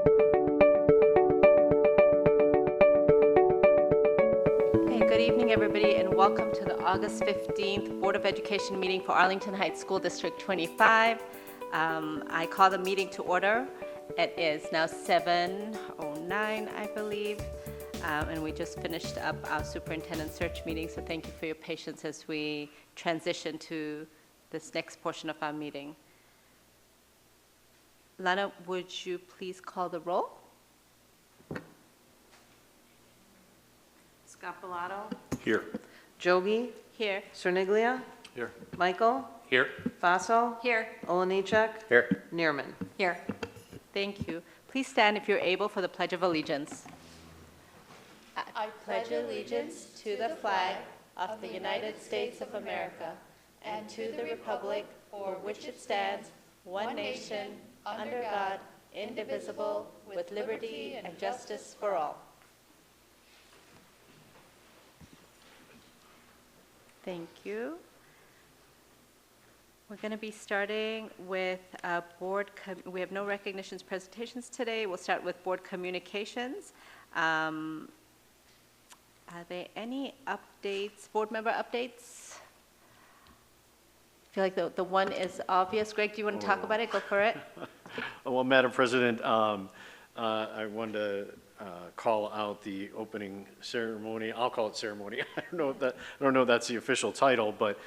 Good evening, everybody, and welcome to the August 15th Board of Education meeting for Arlington Heights School District 25. I call the meeting to order. It is now 7:09, I believe, and we just finished up our superintendent search meeting, so thank you for your patience as we transition to this next portion of our meeting. Lana, would you please call the roll? Scapalato. Here. Jogi. Here. Cerniglia. Here. Michael. Here. Faso. Here. Olenichek. Here. Neerman. Here. Thank you. Please stand if you're able for the Pledge of Allegiance. I pledge allegiance to the flag of the United States of America and to the republic for which it stands, one nation, under God, indivisible, with liberty and justice for all. Thank you. We're going to be starting with we have no recognitions presentations today. We'll start with board communications. Are there any updates, board member updates? I feel like the one is obvious. Greg, do you want to talk about it? Go for it. Well, Madam President, I wanted to call out the opening ceremony. I'll call it ceremony. I don't know if that's the official title, but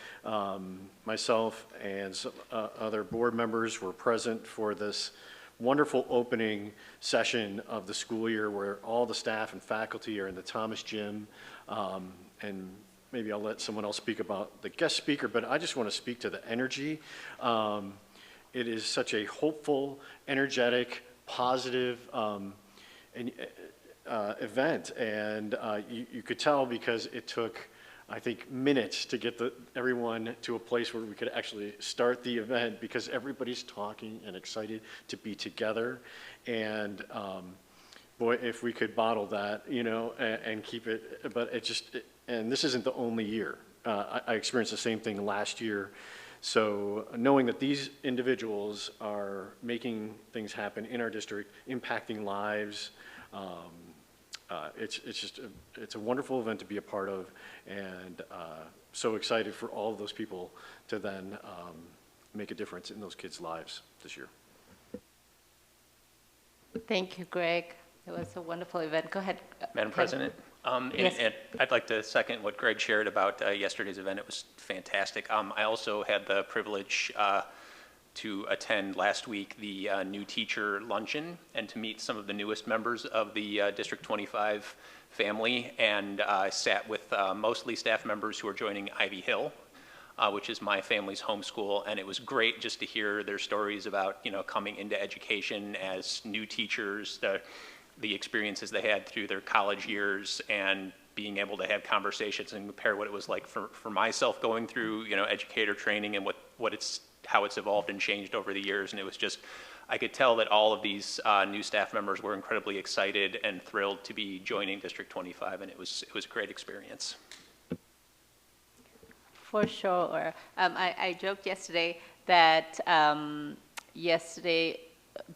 myself and some other board members were present for this wonderful opening session of the school year, where all the staff and faculty are in the Thomas Gym, and maybe I'll let someone else speak about the guest speaker, but I just want to speak to the energy. It is such a hopeful, energetic, positive event, and you could tell because it took, I think, minutes to get everyone to a place where we could actually start the event, because everybody's talking and excited to be together. And boy, if we could bottle that, and keep it, but and this isn't the only year. I experienced the same thing last year. So knowing that these individuals are making things happen in our district, impacting lives, it's a wonderful event to be a part of, and so excited for all of those people to then make a difference in those kids' lives this year. Thank you, Greg. It was a wonderful event. Go ahead, Madam President. Yes. And I'd like to second what Greg shared about yesterday's event. It was fantastic. I also had the privilege to attend last week the new teacher luncheon and to meet some of the newest members of the District 25 family, and I sat with mostly staff members who are joining Ivy Hill, which is my family's homeschool, and it was great just to hear their stories about coming into education as new teachers, the experiences they had through their college years, and being able to have conversations and compare what it was like for myself going through educator training and how it's evolved and changed over the years. And it was just, I could tell that all of these new staff members were incredibly excited and thrilled to be joining District 25, and it was a great experience. For sure. I joked yesterday that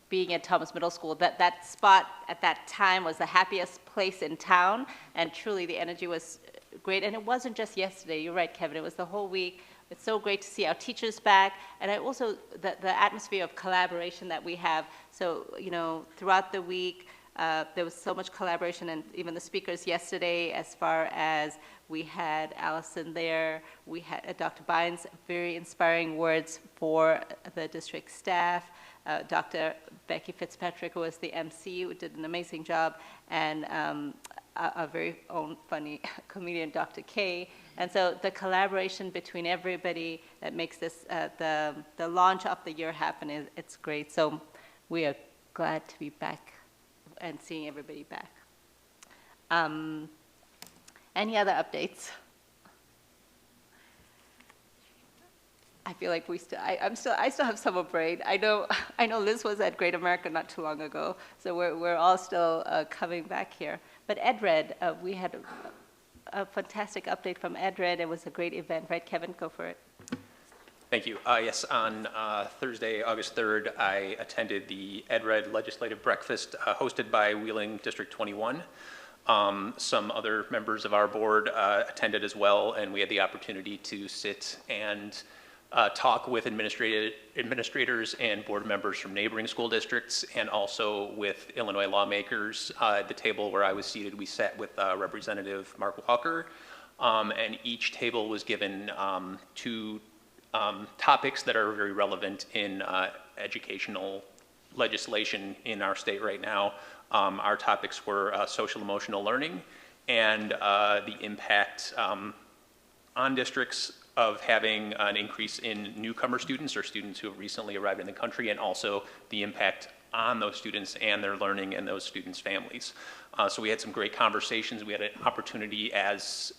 being at Thomas Middle School, that spot at that time was the happiest place in town, and truly the energy was great. And it wasn't just yesterday, you're right, Kevin, it was the whole week. It's so great to see our teachers back, and also the atmosphere of collaboration that we have. So, throughout the week, there was so much collaboration, and even the speakers yesterday, as far as we had Allison there, we had Dr. Bynes, very inspiring words for the district staff. Dr. Becky Fitzpatrick, who was the MC, who did an amazing job, and our very own funny comedian, Dr. K. And so the collaboration between everybody that makes this, the launch of the year happen, it's great. So we are glad to be back and seeing everybody back. Any other updates? I feel like I still have summer brain. I know Liz was at Great America not too long ago, so we're all still coming back here. But EdRed, we had a fantastic update from EdRed. It was a great event, right, Kevin? Go for it. Thank you. Yes, on Thursday, August 3rd, I attended the EdRed Legislative Breakfast hosted by Wheeling District 21. Some other members of our board attended as well, and we had the opportunity to sit and talk with administrators and board members from neighboring school districts, and also with Illinois lawmakers. At the table where I was seated, we sat with Representative Mark Walker, and each table was given two topics that are very relevant in educational legislation in our state right now. Our topics were social emotional learning and the impact on districts of having an increase in newcomer students or students who have recently arrived in the country, and also the impact on those students and their learning and those students' families. So we had some great conversations. We had an opportunity as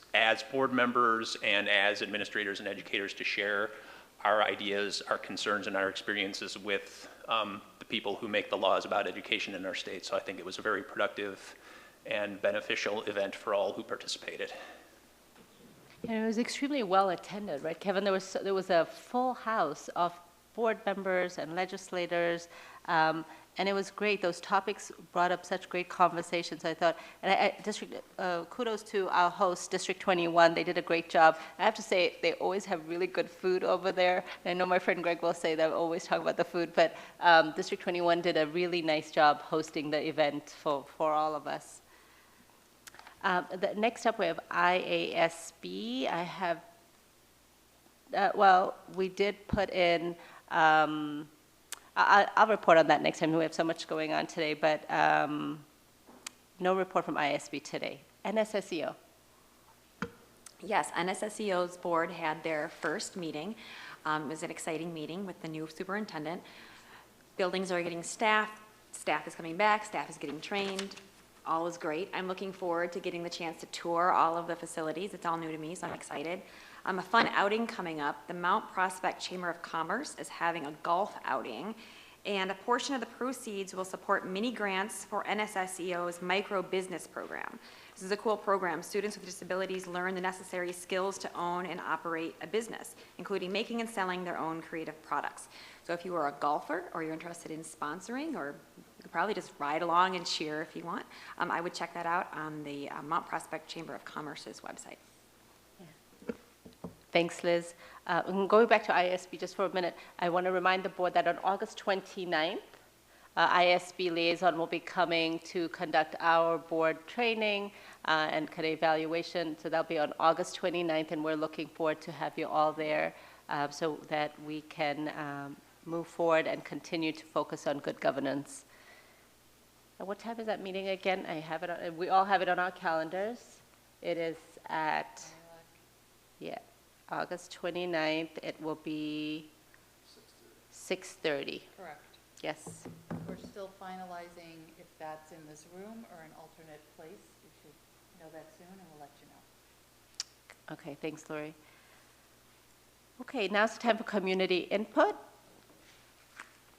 board members and as administrators and educators to share our ideas, our concerns, and our experiences with the people who make the laws about education in our state. So I think it was a very productive and beneficial event for all who participated. And it was extremely well attended, right, Kevin? There was a full house of board members and legislators, and it was great. Those topics brought up such great conversations, I thought. And kudos to our host, District 21. They did a great job. I have to say, they always have really good food over there. And I know my friend Greg will say they always talk about the food, but District 21 did a really nice job hosting the event for all of us. Next up, we have IASB. I have, well, we did put in, I'll report on that next time. We have so much going on today, but no report from IASB today. NSSEO. Yes, NSSEO's board had their first meeting. It was an exciting meeting with the new superintendent. Buildings are getting staffed, staff is coming back, staff is getting trained. All is great. I'm looking forward to getting the chance to tour all of the facilities. It's all new to me, so I'm excited. A fun outing coming up. The Mount Prospect Chamber of Commerce is having a golf outing, and a portion of the proceeds will support mini grants for NSSEO's micro business program. This is a cool program. Students with disabilities learn the necessary skills to own and operate a business, including making and selling their own creative products. So if you are a golfer or you're interested in sponsoring, or you could probably just ride along and cheer if you want, I would check that out on the Mount Prospect Chamber of Commerce's website. Yeah. Thanks, Liz. Going back to IASB just for a minute, I want to remind the board that on August 29th, IASB liaison will be coming to conduct our board training and kind of evaluation. So that'll be on August 29th, and we're looking forward to have you all there so that we can move forward and continue to focus on good governance. What time is that meeting again? I have it on, we all have it on our calendars. It is at, yeah, August 29th. It will be 6:30. Correct. Yes. We're still finalizing if that's in this room or an alternate place. We should know that soon, and we'll let you know. Okay, thanks, Lori. Okay, now's the time for community input.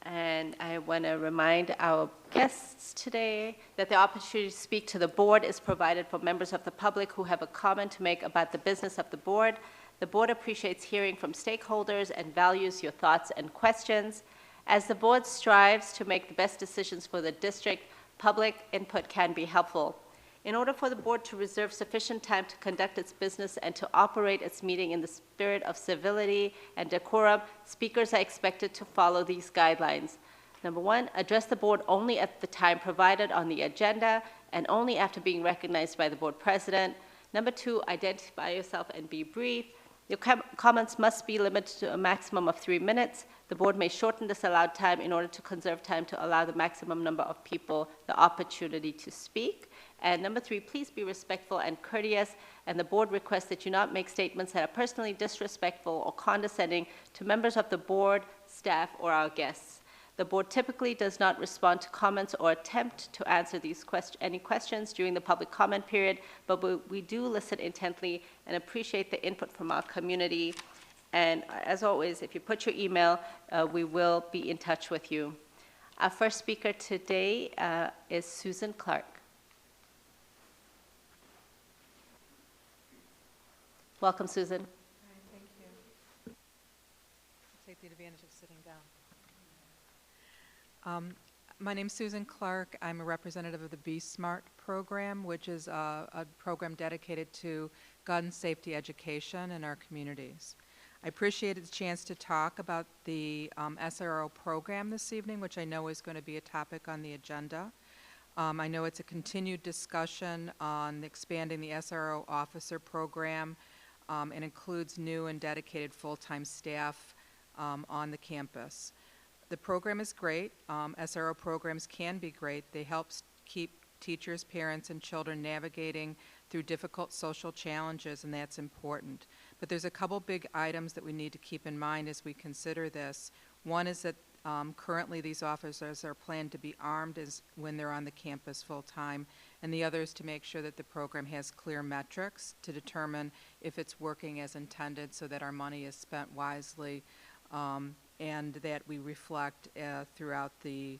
And I want to remind our guests today that the opportunity to speak to the board is provided for members of the public who have a comment to make about the business of the board. The board appreciates hearing from stakeholders and values your thoughts and questions. As the board strives to make the best decisions for the district, public input can be helpful. In order for the board to reserve sufficient time to conduct its business and to operate its meeting in the spirit of civility and decorum, speakers are expected to follow these guidelines. Number one, address the board only at the time provided on the agenda and only after being recognized by the board president. Number two, identify yourself and be brief. Your comments must be limited to a maximum of 3 minutes. The board may shorten this allowed time in order to conserve time to allow the maximum number of people the opportunity to speak. And number three, please be respectful and courteous, and the board requests that you not make statements that are personally disrespectful or condescending to members of the board, staff, or our guests. The board typically does not respond to comments or attempt to answer any questions during the public comment period, but we do listen intently and appreciate the input from our community. And as always, if you put your email, we will be in touch with you. Our first speaker today is Susan Clark. Welcome, Susan. All right, thank you. the advantage of sitting down. My name's Susan Clark. I'm a representative of the Be Smart program, which is a program dedicated to gun safety education in our communities. I appreciated the chance to talk about the SRO program this evening, which I know is going to be a topic on the agenda. I know it's a continued discussion on expanding the SRO officer program and includes new and dedicated full-time staff on the campus. The program is great. SRO programs can be great. They help keep teachers, parents, and children navigating through difficult social challenges, and that's important. But there's a couple big items that we need to keep in mind as we consider this. One is that currently these officers are planned to be armed when they're on the campus full-time, and the other is to make sure that the program has clear metrics to determine if it's working as intended so that our money is spent wisely, and that we reflect throughout the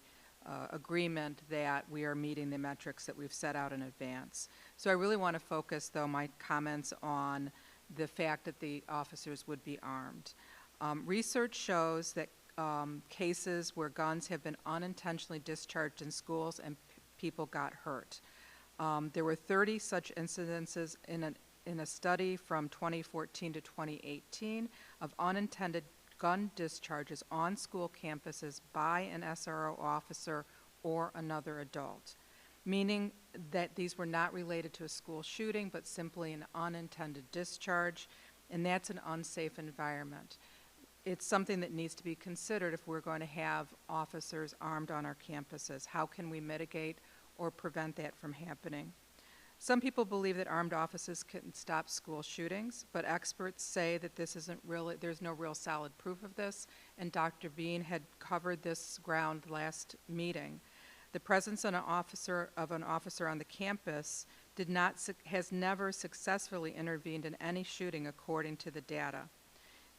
agreement that we are meeting the metrics that we've set out in advance. So I really want to focus, though, my comments on the fact that the officers would be armed. Research shows that cases where guns have been unintentionally discharged in schools and people got hurt. There were 30 such incidences in a study from 2014 to 2018 of unintended gun discharges on school campuses by an SRO officer or another adult, meaning that these were not related to a school shooting but simply an unintended discharge, and that's an unsafe environment. It's something that needs to be considered if we're going to have officers armed on our campuses. How can we mitigate or prevent that from happening? Some people believe that armed officers can stop school shootings, but experts say that this isn't really, there's no real solid proof of this, and Dr. Bean had covered this ground last meeting. The presence of an officer on the campus has never successfully intervened in any shooting according to the data.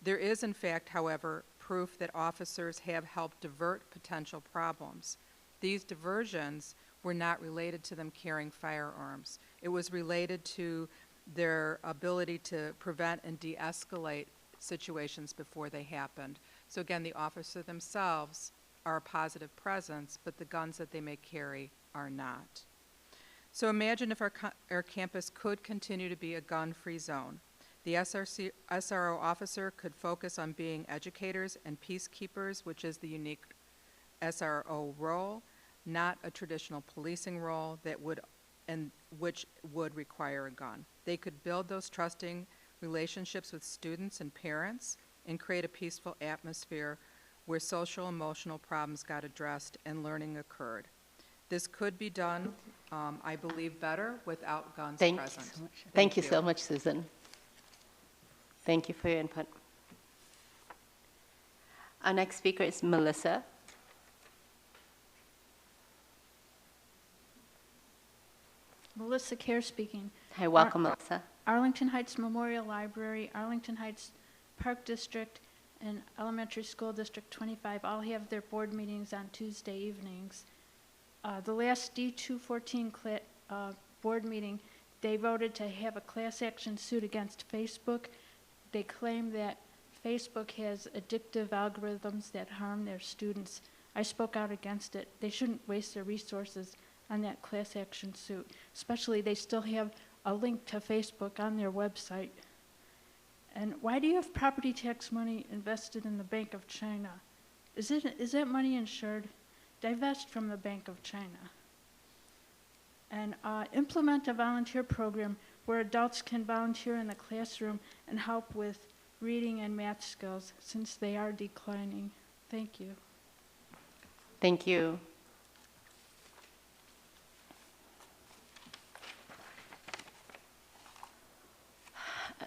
There is, in fact, however, proof that officers have helped divert potential problems. These diversions were not related to them carrying firearms. It was related to their ability to prevent and de-escalate situations before they happened. So again, the officer themselves are a positive presence, but the guns that they may carry are not. So imagine if our campus could continue to be a gun-free zone. The SRO officer could focus on being educators and peacekeepers, which is the unique SRO role, not a traditional policing role which would require a gun. They could build those trusting relationships with students and parents and create a peaceful atmosphere where social emotional problems got addressed and learning occurred. This could be done, I believe, better without guns present. So much. Thank you so much, Susan. Thank you for your input. Our next speaker is Melissa. Melissa Kerr speaking. Hi, welcome, Melissa. Arlington Heights Memorial Library, Arlington Heights Park District, and Elementary School District 25 all have their board meetings on Tuesday evenings. The last D214 board meeting, they voted to have a class action suit against Facebook. They claim that Facebook has addictive algorithms that harm their students. I spoke out against it. They shouldn't waste their resources on that class action suit, especially they still have a link to Facebook on their website. And why do you have property tax money invested in the Bank of China? Is that money insured? Divest from the Bank of China. And implement a volunteer program where adults can volunteer in the classroom and help with reading and math skills since they are declining. Thank you. Thank you.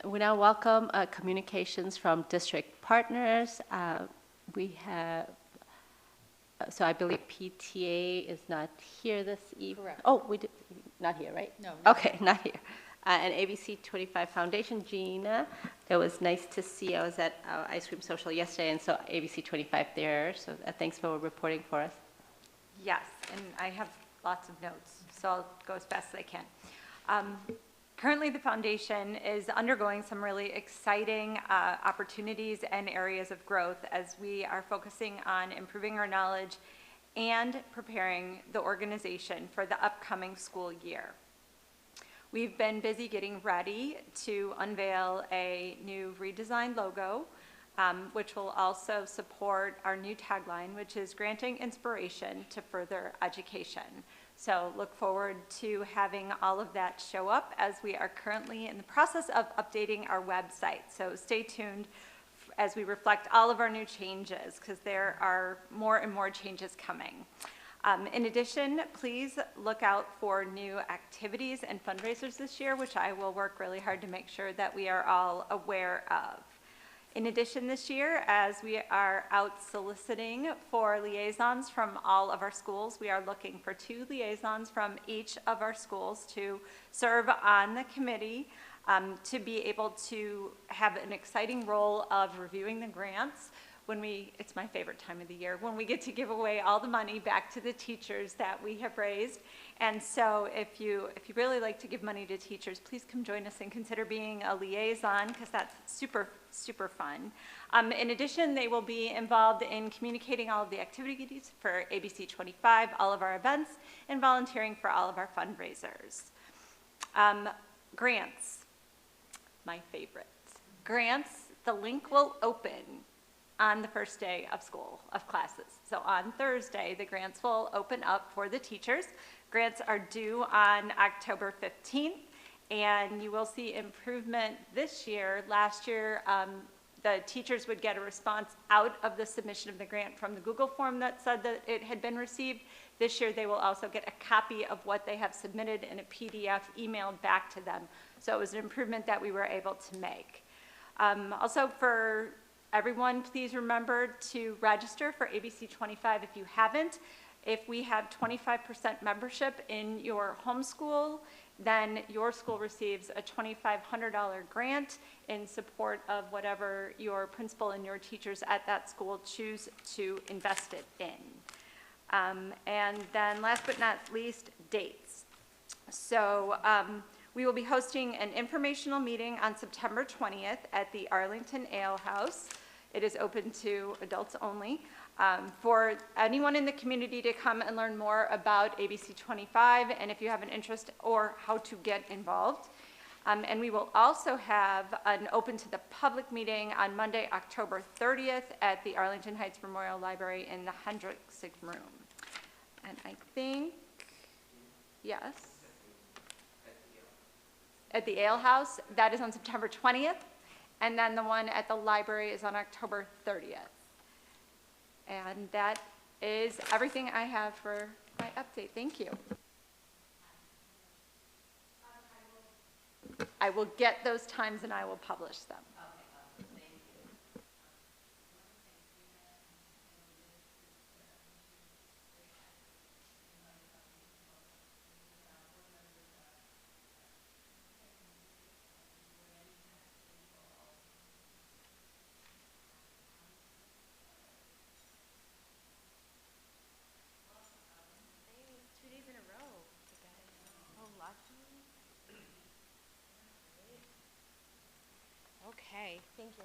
We now welcome communications from district partners. We have, so I believe PTA is not here this evening. Correct. Oh, we did, not here, right? No, not Okay, not here. And ABC 25 Foundation, Gina, that was nice to see. I was at Ice Cream Social yesterday and saw ABC 25 there, so thanks for reporting for us. Yes, and I have lots of notes, so I'll go as fast as I can. Currently, the foundation is undergoing some really exciting opportunities and areas of growth as we are focusing on improving our knowledge and preparing the organization for the upcoming school year. We've been busy getting ready to unveil a new redesigned logo, which will also support our new tagline, which is granting inspiration to further education. So look forward to having all of that show up as we are currently in the process of updating our website. So stay tuned as we reflect all of our new changes, because there are more and more changes coming. In addition, please look out for new activities and fundraisers this year, which I will work really hard to make sure that we are all aware of. In addition, this year, as we are out soliciting for liaisons from all of our schools, we are looking for 2 liaisons from each of our schools to serve on the committee, to be able to have an exciting role of reviewing the grants. It's my favorite time of the year, when we get to give away all the money back to the teachers that we have raised. And so if you really like to give money to teachers, please come join us and consider being a liaison, because that's super, super fun. In addition, they will be involved in communicating all of the activities for ABC 25, all of our events, and volunteering for all of our fundraisers. Grants, my favorite. Grants, the link will open on the first day of school, of classes. So on Thursday, the grants will open up for the teachers. Grants are due on October 15th, and you will see improvement this year. Last year, the teachers would get a response out of the submission of the grant from the Google form that said that it had been received. This year, they will also get a copy of what they have submitted in a PDF emailed back to them. So it was an improvement that we were able to make. Also, for everyone, please remember to register for ABC 25 if you haven't. If we have 25% membership in your homeschool, then your school receives a $2,500 grant in support of whatever your principal and your teachers at that school choose to invest it in. And then last but not least, dates. So we will be hosting an informational meeting on September 20th at the Arlington Ale House. It is open to adults only. For anyone in the community to come and learn more about ABC 25, and if you have an interest or how to get involved. And we will also have an open to the public meeting on Monday, October 30th at the Arlington Heights Memorial Library in the Hendricksig Room. And I think, yes, at the Ale House, that is on September 20th. And then the one at the library is on October 30th. And that is everything I have for my update. Thank you. I will get those times and I will publish them. Okay, thank you.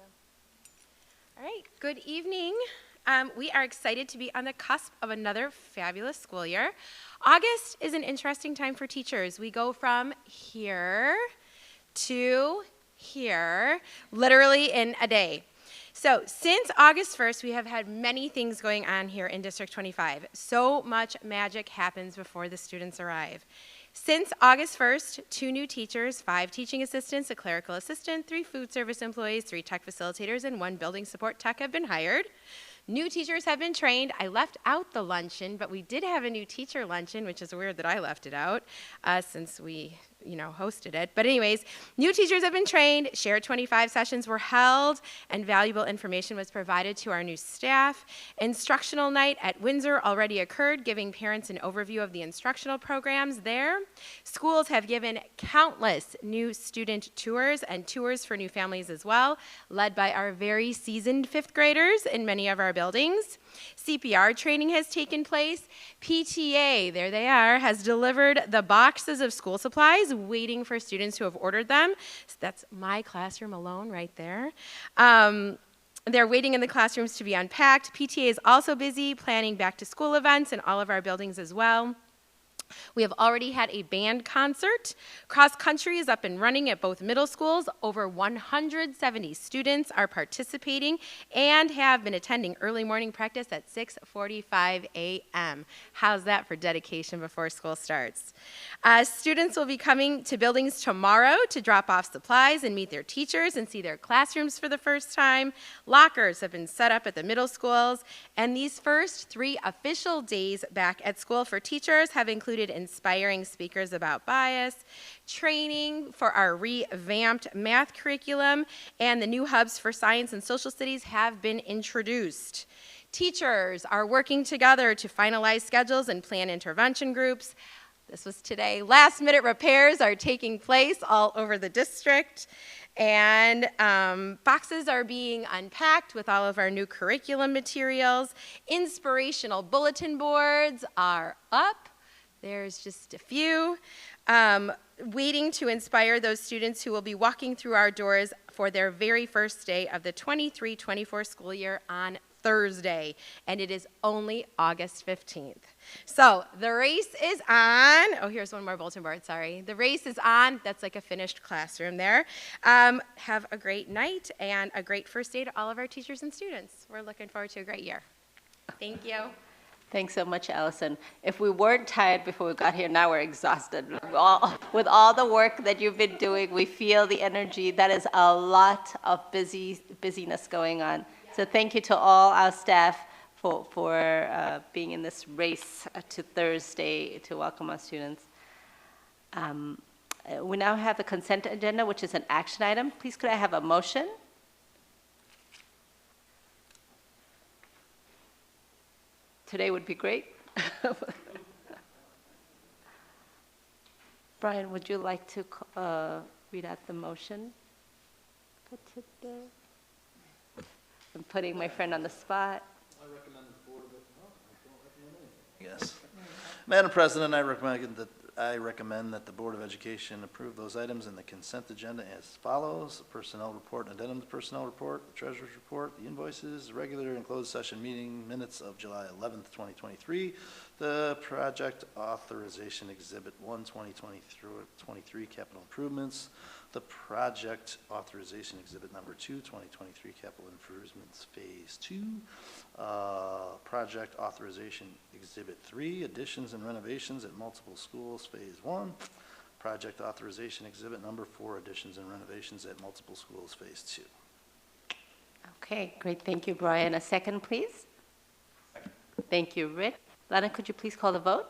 All right, good evening. We are excited to be on the cusp of another fabulous school year. August is an interesting time for teachers. We go from here to here, literally in a day. So since August 1st, we have had many things going on here in District 25. So much magic happens before the students arrive. Since August 1st, 2 new teachers, 5 teaching assistants, a clerical assistant, 3 food service employees, 3 tech facilitators, and 1 building support tech have been hired. New teachers have been trained. I left out the luncheon, but we did have a new teacher luncheon, which is weird that I left it out since we, hosted it. But anyways, new teachers have been trained, Share 25 sessions were held, and valuable information was provided to our new staff. Instructional night at Windsor already occurred, giving parents an overview of the instructional programs there. Schools have given countless new student tours and tours for new families as well, led by our very seasoned 5th graders in many of our buildings. CPR training has taken place. PTA, there they are, has delivered the boxes of school supplies, waiting for students who have ordered them. So that's my classroom alone right there. They're waiting in the classrooms to be unpacked. PTA is also busy planning back to school events in all of our buildings as well. We have already had a band concert. Cross country is up and running at both middle schools. Over 170 students are participating and have been attending early morning practice at 6:45 a.m. How's that for dedication before school starts? Students will be coming to buildings tomorrow to drop off supplies and meet their teachers and see their classrooms for the first time. Lockers have been set up at the middle schools, and these first 3 official days back at school for teachers have included inspiring speakers about bias, training for our revamped math curriculum, and the new hubs for science and social studies have been introduced. Teachers are working together to finalize schedules and plan intervention groups. This was today. Last-minute repairs are taking place all over the district, and boxes are being unpacked with all of our new curriculum materials. Inspirational bulletin boards are up. There's just a few, waiting to inspire those students who will be walking through our doors for their very first day of the 23-24 school year on Thursday, and it is only August 15th. So the race is on. Oh, here's one more bulletin board, sorry. The race is on. That's like a finished classroom there. Have a great night and a great first day to all of our teachers and students. We're looking forward to a great year. Thank you. Thanks so much, Allison. If we weren't tired before we got here, now we're exhausted. With all the work that you've been doing, we feel the energy. That is a lot of busyness going on. So thank you to all our staff for being in this race to Thursday to welcome our students. We now have the consent agenda, which is an action item. Please could I have a motion? Today would be great. Brian, would you like to read out the motion for today? I'm putting my friend on the spot. I recommend the board Yes. Madam President, I recommend that the Board of Education approve those items in the consent agenda as follows: the personnel report and addendum to personnel report, the treasurer's report, the invoices, the regular and closed session meeting minutes of July 11th, 2023, the project authorization exhibit 1, 2023 capital improvements, the project authorization exhibit number 2, 2023 capital improvements phase 2, project authorization exhibit 3, additions and renovations at multiple schools phase 1, project authorization exhibit number 4, additions and renovations at multiple schools phase 2. Okay, great. Thank you, Brian. A second, please. Second. Thank you, Rich. Lana, could you please call the vote?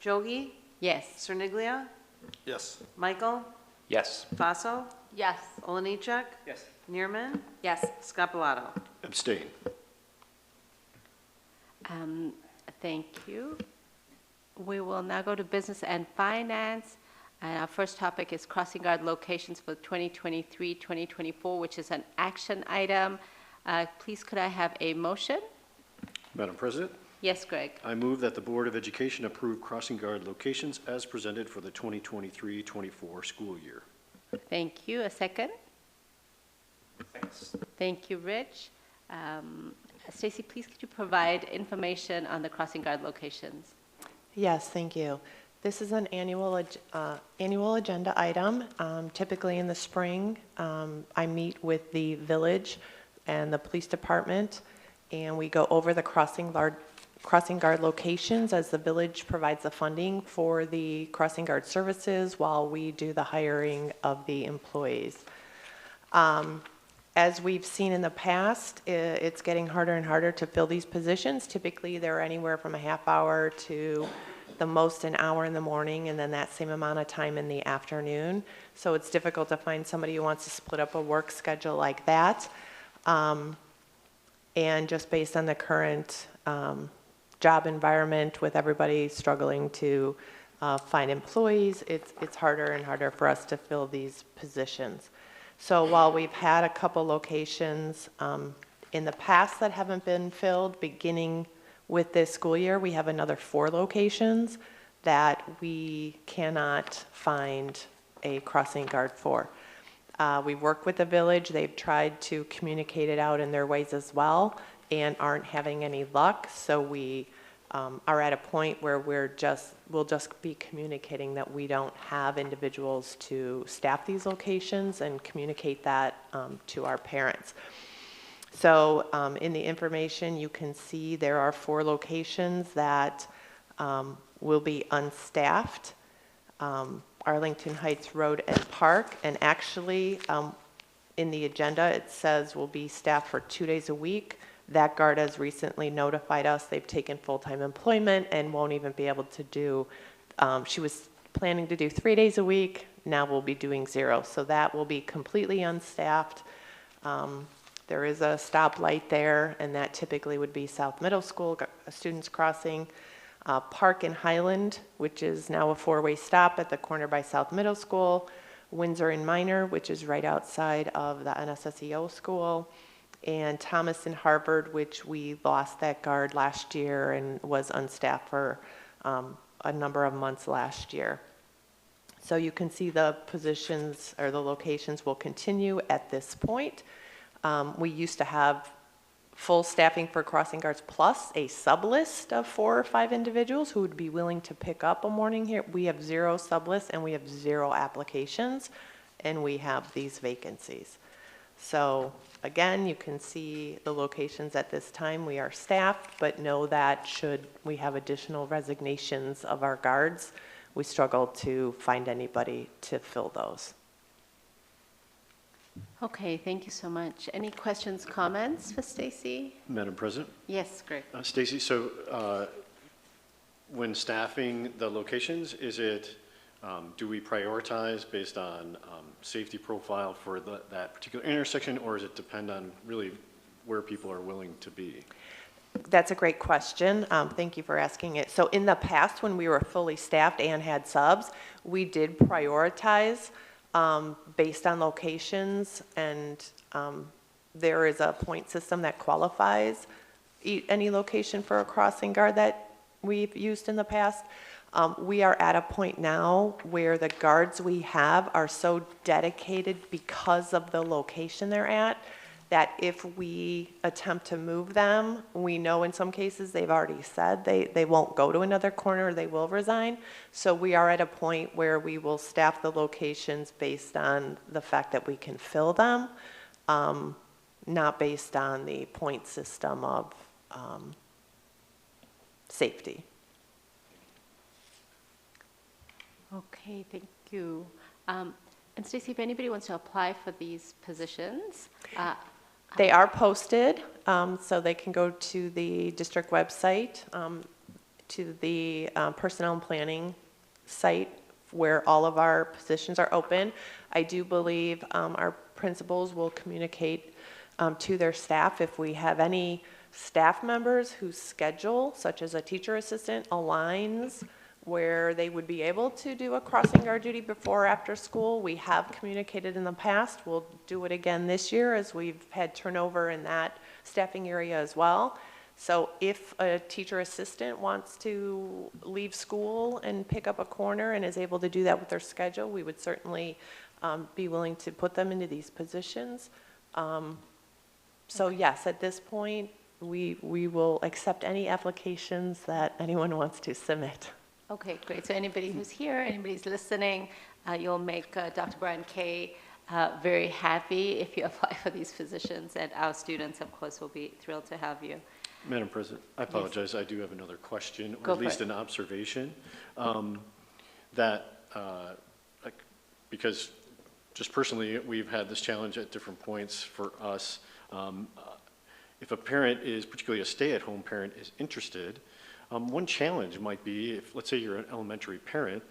Jogi? Yes. Cerniglia? Yes. Michael? Yes. Vaso? Yes. Oliniechek? Yes. Neerman? Yes. Scapalato? Abstain. Thank you. We will now go to business and finance. And our first topic is crossing guard locations for 2023-2024, which is an action item. Please could I have a motion? Madam President, Yes, Greg. I move that the Board of Education approve crossing guard locations as presented for the 2023-24 school year. Thank you. A second? Thanks. Thank you, Rich. Stacy, please could you provide information on the crossing guard locations? Yes, thank you. This is an annual agenda item. Typically in the spring, I meet with the village and the police department, and we go over the crossing guard locations as the village provides the funding for the crossing guard services while we do the hiring of the employees. As we've seen in the past, it's getting harder and harder to fill these positions. Typically, they're anywhere from a half hour to the most an hour in the morning, and then that same amount of time in the afternoon. So it's difficult to find somebody who wants to split up a work schedule like that. And just based on the current job environment with everybody struggling to find employees, it's harder and harder for us to fill these positions. So while we've had a couple locations in the past that haven't been filled, beginning with this school year, we have another 4 locations that we cannot find a crossing guard for. We work with the village. They've tried to communicate it out in their ways as well and aren't having any luck. So we are at a point where we'll just be communicating that we don't have individuals to staff these locations and communicate that to our parents. So in the information, you can see there are 4 locations that will be unstaffed. Arlington Heights Road and Park, and actually in the agenda it says will be staffed for 2 days a week. That guard has recently notified us they've taken full-time employment and won't even be able to do, she was planning to do 3 days a week, now we'll be doing 0. So that will be completely unstaffed. There is a stoplight there, and that typically would be South Middle School students crossing. Park and Highland, which is now a 4-way stop at the corner by South Middle School. Windsor and Minor, which is right outside of the NSSEO school. And Thomas and Harvard, which we lost that guard last year and was unstaffed for a number of months last year. So you can see the positions or the locations will continue at this point. We used to have full staffing for crossing guards plus a sub-list of 4 or 5 individuals who would be willing to pick up a morning here. We have 0 sub-lists and we have 0 applications, and we have these vacancies. So again, you can see the locations at this time. We are staffed, but know that should we have additional resignations of our guards, we struggle to find anybody to fill those. Okay, thank you so much. Any questions, comments for Stacy? Madam President? Yes, Greg. Stacy, so when staffing the locations, is it, do we prioritize based on safety profile for that particular intersection, or does it depend on really where people are willing to be? That's a great question. Thank you for asking it. So in the past, when we were fully staffed and had subs, we did prioritize based on locations, and there is a point system that qualifies any location for a crossing guard that we've used in the past. We are at a point now where the guards we have are so dedicated because of the location they're at that if we attempt to move them, we know in some cases they've already said they won't go to another corner, they will resign. So we are at a point where we will staff the locations based on the fact that we can fill them, not based on the point system of safety. Okay, thank you. And Stacey, if anybody wants to apply for these positions, they are posted, so they can go to the district website, to the personnel and planning site where all of our positions are open. I do believe our principals will communicate to their staff if we have any staff members whose schedule, such as a teacher assistant, aligns where they would be able to do a crossing guard duty before or after school. We have communicated in the past. We'll do it again this year as we've had turnover in that staffing area as well. So if a teacher assistant wants to leave school and pick up a corner and is able to do that with their schedule, we would certainly be willing to put them into these positions. So yes, at this point, we will accept any applications that anyone wants to submit. okay, great. So anybody who's here, anybody's listening, you'll make Dr. Brian Kay very happy if you apply for these positions, and our students, of course, will be thrilled to have you. Madam President, I apologize. Yes. I do have another question, or Go at least for it. an observation, because just personally, we've had this challenge at different points for us. If a parent is, particularly a stay-at-home parent, is interested, one challenge might be, if let's say you're an elementary parent,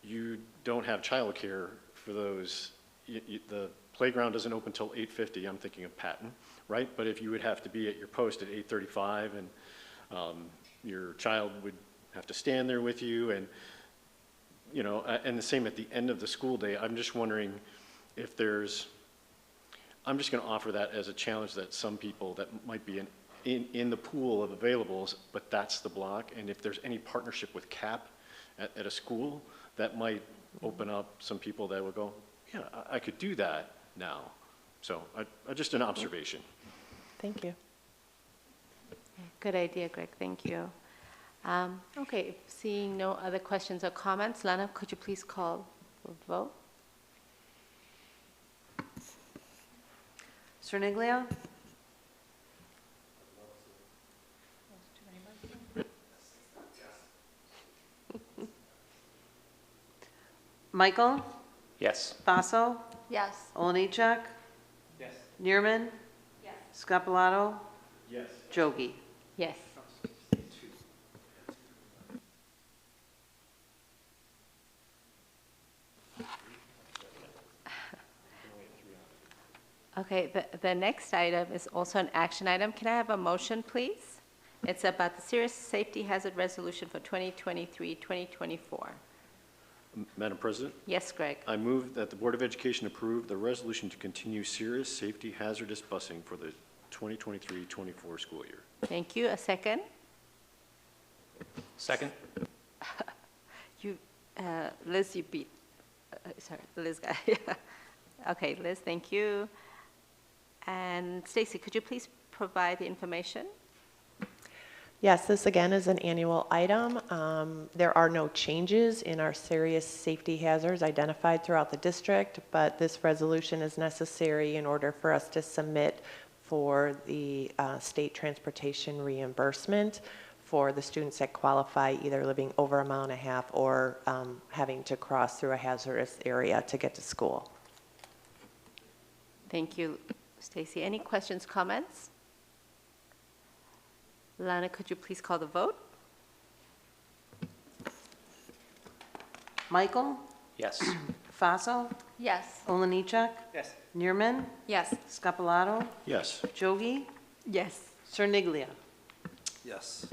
you don't have childcare for those. The playground doesn't open until 8:50. I'm thinking of Patton, right? But if you would have to be at your post at 8:35, and your child would have to stand there with you, and and the same at the end of the school day. I'm just wondering, if there's, I'm just going to offer that as a challenge that some people that might be in the pool of availables, but that's the block. And if there's any partnership with CAP at a school, that might open up some people that would go, yeah, I could do that now. So just an observation. Thank you. Good idea, Greg, thank you. Okay, seeing no other questions or comments, Lana, could you please call the vote? Cerniglia? Michael? Yes. Basso? Yes. Oliniechek? Yes. Neerman? Yes. Scapalato? Yes. Jogi? Yes. Okay, the next item is also an action item. Can I have a motion, please? It's about the serious safety hazard resolution for 2023-2024. Madam President, Yes, Greg? I move that the Board of Education approve the resolution to continue serious safety hazardous busing for the 2023-24 school year. Thank you. A second? Second? You, Liz, you beat, sorry, Liz got, okay, Liz, thank you. And Stacy, could you please provide the information? Yes, this again is an annual item. There are no changes in our serious safety hazards identified throughout the district, but this resolution is necessary in order for us to submit for the state transportation reimbursement for the students that qualify, either living over a mile and a half or having to cross through a hazardous area to get to school. Thank you, Stacy. Any questions, comments? Lana, could you please call the vote? Michael? Yes. Faso? Yes. Oliniechek? Yes. Neerman? Yes. Scapalato? Yes. Jogi? Yes. Cerniglia? Yes.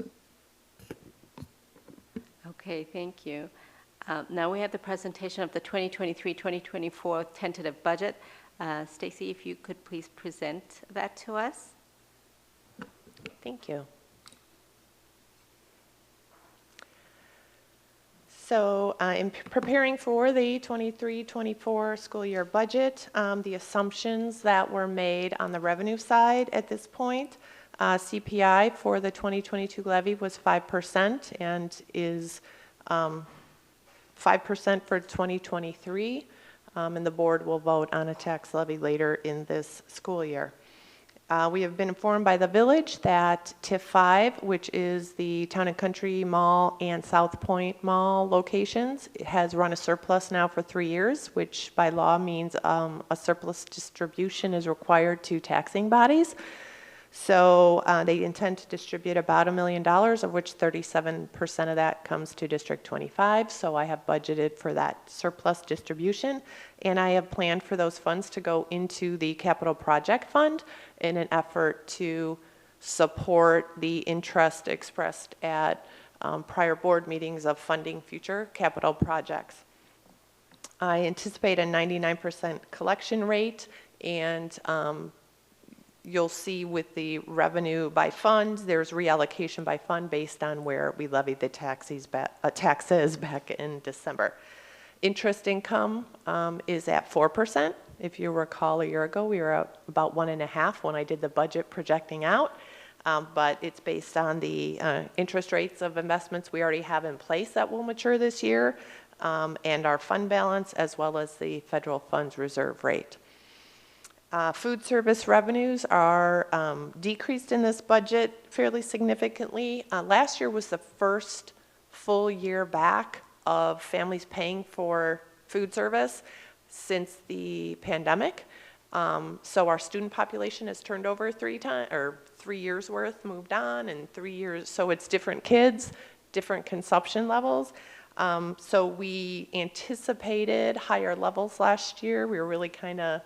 Okay, thank you. Now we have the presentation of the 2023-2024 tentative budget. Stacy, if you could please present that to us. Thank you. So in preparing for the 23-24 school year budget, the assumptions that were made on the revenue side at this point, CPI for the 2022 levy was 5% and is 5% for 2023, and the board will vote on a tax levy later in this school year. We have been informed by the village that TIF 5, which is the Town and Country Mall and South Point Mall locations, has run a surplus now for 3 years, which by law means a surplus distribution is required to taxing bodies. So they intend to distribute about $1 million, of which 37% of that comes to District 25. So I have budgeted for that surplus distribution, and I have planned for those funds to go into the capital project fund in an effort to support the interest expressed at prior board meetings of funding future capital projects. I anticipate a 99% collection rate, and you'll see with the revenue by fund, there's reallocation by fund based on where we levied the taxes back in December. Interest income is at 4%. If you recall, a year ago, we were at about 1.5 when I did the budget projecting out. But it's based on the interest rates of investments we already have in place that will mature this year, and our fund balance, as well as the federal funds reserve rate. Food service revenues are decreased in this budget fairly significantly. Last year was the first full year back of families paying for food service since the pandemic. So our student population has turned over 3 years worth, moved on, and 3 years. So it's different kids, different consumption levels. So we anticipated higher levels last year. We were really kind of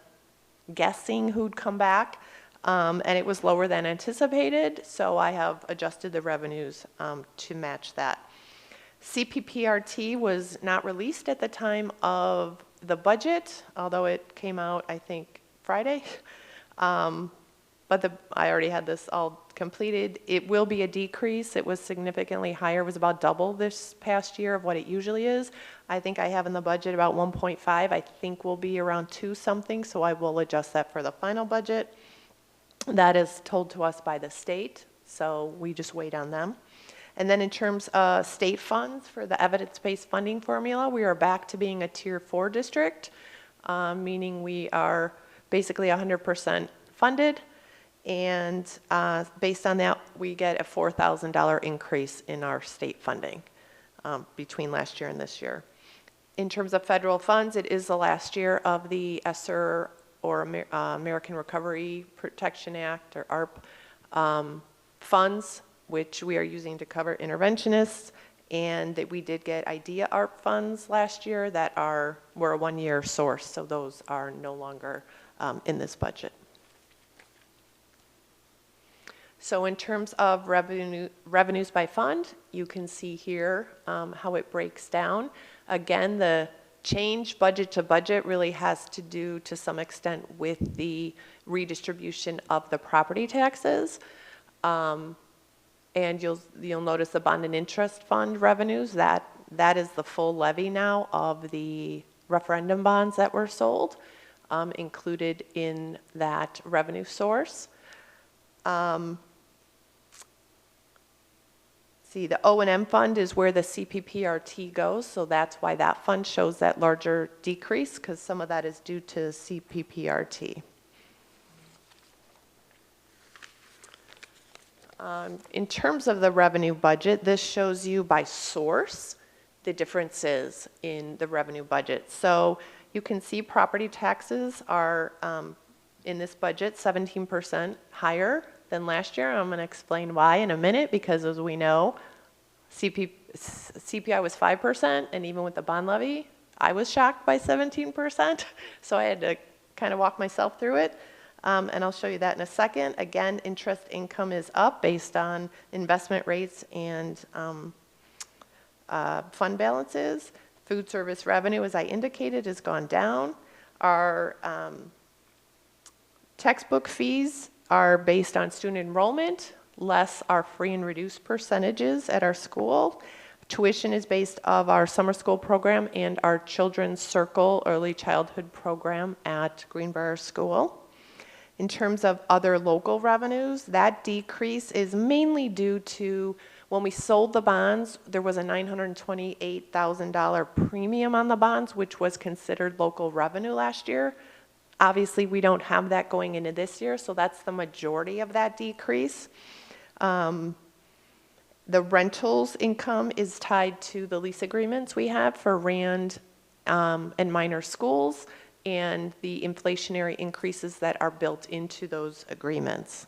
guessing who'd come back, and it was lower than anticipated, so I have adjusted the revenues to match that. CPPRT was not released at the time of the budget, although it came out, I think, Friday, but I already had this all completed. It will be a decrease. It was significantly higher. It was about double this past year of what it usually is. I think I have in the budget about 1.5. I think we'll be around 2 something, so I will adjust that for the final budget. That is told to us by the state, so we just wait on them. And then in terms of state funds for the evidence-based funding formula, we are back to being a Tier 4 district, meaning we are basically 100% funded. And based on that, we get a $4,000 increase in our state funding between last year and this year. In terms of federal funds, it is the last year of the ESSER, or American Recovery Protection Act, or ARP, funds, which we are using to cover interventionists. And that we did get IDEA ARP funds last year that were a one-year source, so those are no longer in this budget. So in terms of revenues by fund, you can see here how it breaks down. Again, the change budget to budget really has to do to some extent with the redistribution of the property taxes. And you'll notice the bond and interest fund revenues, that is the full levy now of the referendum bonds that were sold, included in that revenue source. See, the O&M fund is where the CPPRT goes, so that's why that fund shows that larger decrease, because some of that is due to CPPRT. In terms of the revenue budget, this shows you by source the differences in the revenue budget. So you can see property taxes are, in this budget, 17% higher than last year. I'm going to explain why in a minute, because as we know, CPI was 5%, and even with the bond levy, I was shocked by 17%. So I had to kind of walk myself through it. And I'll show you that in a second. Again, interest income is up based on investment rates and fund balances. Food service revenue, as I indicated, has gone down. Our textbook fees are based on student enrollment, less our free and reduced percentages at our school. Tuition is based off our summer school program and our Children's Circle early childhood program at Greenbrier School. In terms of other local revenues, that decrease is mainly due to when we sold the bonds, there was a $928,000 premium on the bonds, which was considered local revenue last year. Obviously, we don't have that going into this year, so that's the majority of that decrease. The rentals income is tied to the lease agreements we have for Rand and minor schools, and the inflationary increases that are built into those agreements.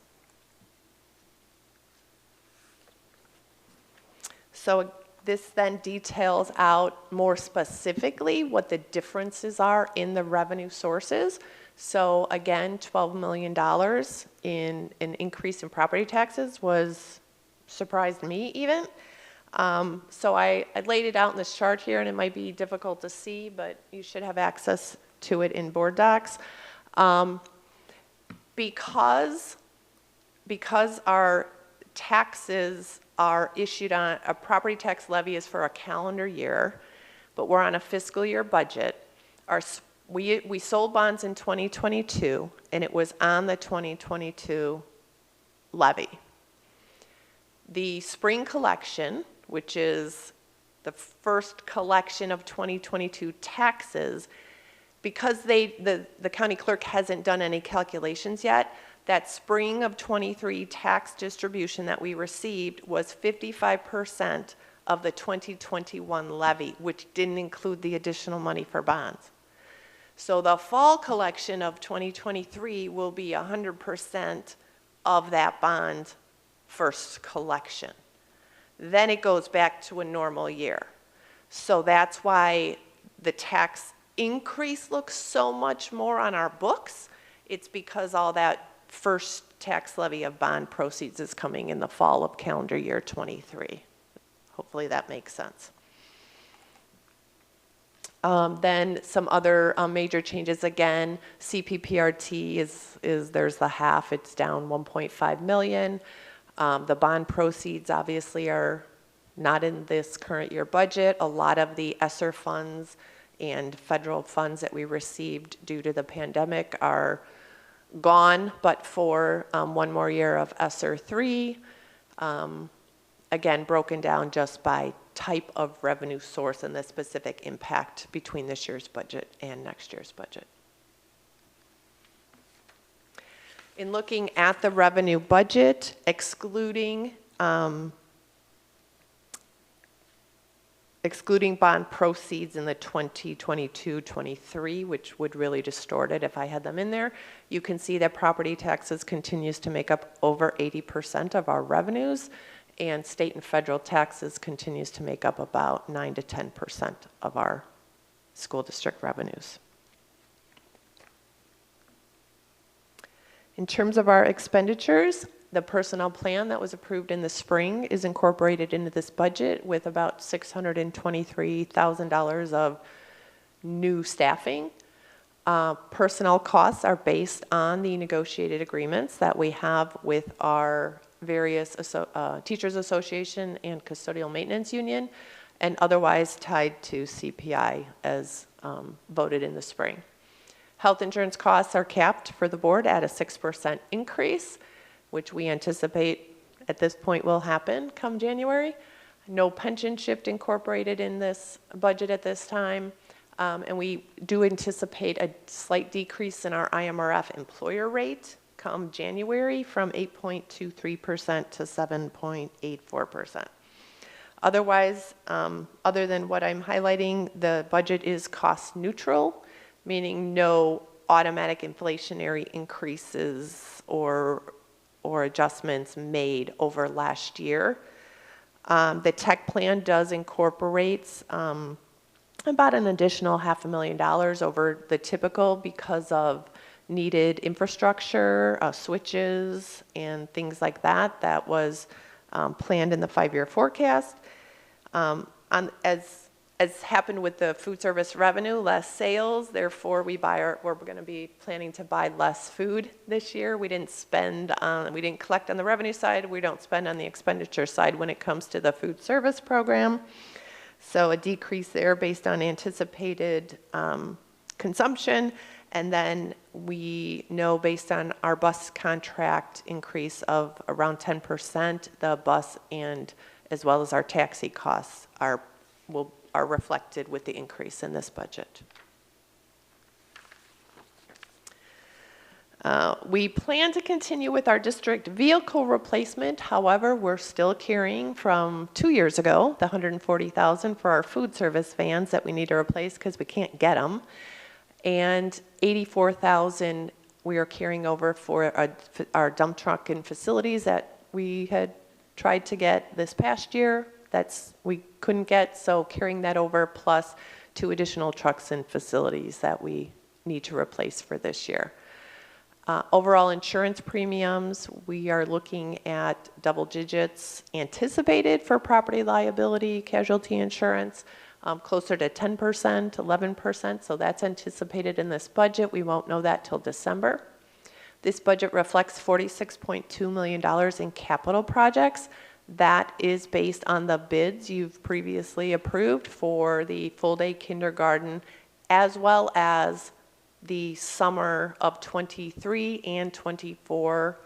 So this then details out more specifically what the differences are in the revenue sources. So again, $12 million in an increase in property taxes surprised me even. So I laid it out in this chart here, and it might be difficult to see, but you should have access to it in board docs. Because our taxes are issued on, a property tax levy is for a calendar year, but we're on a fiscal year budget. We sold bonds in 2022, and it was on the 2022 levy. The spring collection, which is the first collection of 2022 taxes, because the county clerk hasn't done any calculations yet, that spring of 23 tax distribution that we received was 55% of the 2021 levy, which didn't include the additional money for bonds. So the fall collection of 2023 will be 100% of that bond first collection. Then it goes back to a normal year. So that's why the tax increase looks so much more on our books. It's because all that first tax levy of bond proceeds is coming in the fall of calendar year 23. Hopefully that makes sense. Then some other major changes again, CPPRT there's the half, it's down 1.5 million. The bond proceeds obviously are not in this current year budget. A lot of the ESSER funds and federal funds that we received due to the pandemic are gone, but for one more year of ESSER 3. Again, broken down just by type of revenue source and the specific impact between this year's budget and next year's budget. In looking at the revenue budget, excluding bond proceeds in the 2022-23, which would really distort it if I had them in there, you can see that property taxes continues to make up over 80% of our revenues, and state and federal taxes continues to make up about 9 to 10% of our school district revenues. In terms of our expenditures, the personnel plan that was approved in the spring is incorporated into this budget with about $623,000 of new staffing. Personnel costs are based on the negotiated agreements that we have with our various Teachers Association and Custodial Maintenance Union, and otherwise tied to CPI as voted in the spring. Health insurance costs are capped for the board at a 6% increase, which we anticipate at this point will happen come January. No pension shift incorporated in this budget at this time. And we do anticipate a slight decrease in our IMRF employer rate come January from 8.23% to 7.84%. Otherwise, other than what I'm highlighting, the budget is cost neutral, meaning no automatic inflationary increases or adjustments made over last year. The tech plan does incorporate about an additional $500,000 over the typical because of needed infrastructure, switches, and things like that. That was planned in the 5-year forecast. As happened with the food service revenue, less sales, therefore we're going to be planning to buy less food this year. We didn't collect on the revenue side, we don't spend on the expenditure side when it comes to the food service program. So a decrease there based on anticipated consumption. And then we know based on our bus contract increase of around 10%, the bus and as well as our taxi costs are reflected with the increase in this budget. We plan to continue with our district vehicle replacement. However, we're still carrying from 2 years ago, the $140,000 for our food service vans that we need to replace because we can't get them. And $84,000 we are carrying over for our dump truck and facilities that we had tried to get this past year. We couldn't get, so carrying that over plus 2 additional trucks and facilities that we need to replace for this year. Overall insurance premiums, we are looking at double digits anticipated for property liability, casualty insurance, closer to 10%, 11%, so that's anticipated in this budget. We won't know that till December. This budget reflects $46.2 million in capital projects. That is based on the bids you've previously approved for the full-day kindergarten, as well as the summer of 23 and 24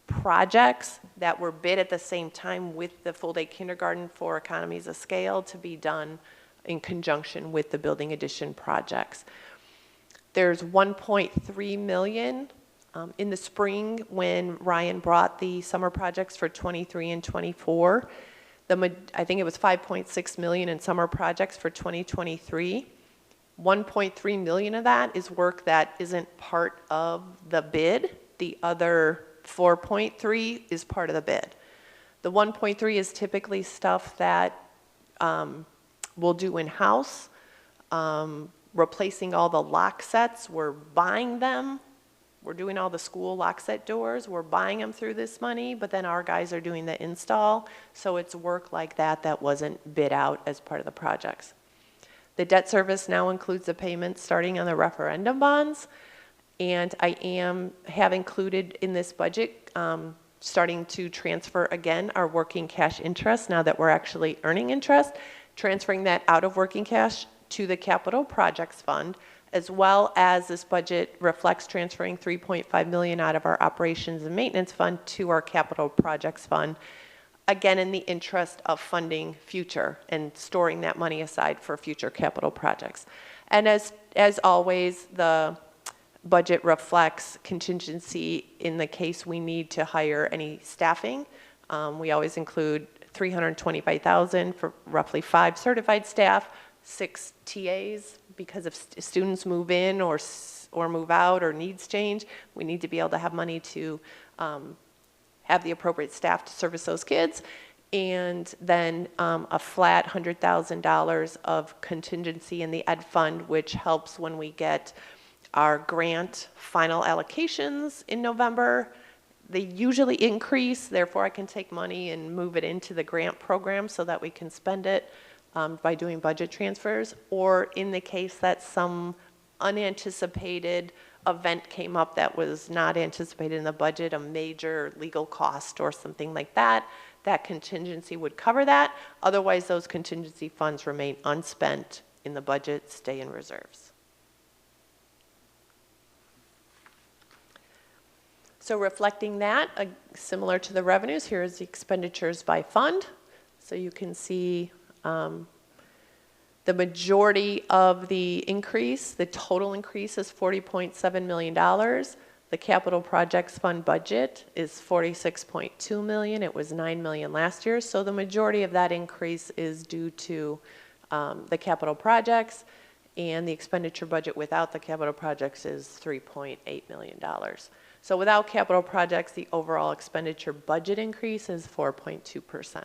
projects that were bid at the same time with the full-day kindergarten for economies of scale to be done in conjunction with the building addition projects. There's $1.3 million in the spring when Ryan brought the summer projects for 23 and 24. I think it was $5.6 million in summer projects for 2023. 1.3 million of that is work that isn't part of the bid. The other 4.3 is part of the bid. The 1.3 is typically stuff that we'll do in-house, replacing all the lock sets. We're buying them. We're doing all the school lock set doors. We're buying them through this money, but then our guys are doing the install. So it's work like that that wasn't bid out as part of the projects. The debt service now includes the payments starting on the referendum bonds, and I have included in this budget starting to transfer again our working cash interest now that we're actually earning interest, transferring that out of working cash to the capital projects fund, as well as this budget reflects transferring $3.5 million out of our operations and maintenance fund to our capital projects fund, again in the interest of funding future and storing that money aside for future capital projects. And as always, the budget reflects contingency in the case we need to hire any staffing. We always include $325,000 for roughly 5 certified staff, 6 TAs, because if students move in or move out or needs change, we need to be able to have money to have the appropriate staff to service those kids. And then a flat $100,000 of contingency in the ed fund, which helps when we get our grant final allocations in November. They usually increase, therefore I can take money and move it into the grant program so that we can spend it by doing budget transfers, or in the case that some unanticipated event came up that was not anticipated in the budget, a major legal cost or something like that, that contingency would cover that. Otherwise, those contingency funds remain unspent in the budget, stay in reserves. So reflecting that, similar to the revenues, here is the expenditures by fund. So you can see the majority of the increase, the total increase is $40.7 million. The capital projects fund budget is $46.2 million. It was $9 million last year. So the majority of that increase is due to the capital projects, and the expenditure budget without the capital projects is $3.8 million. So without capital projects, the overall expenditure budget increase is 4.2%.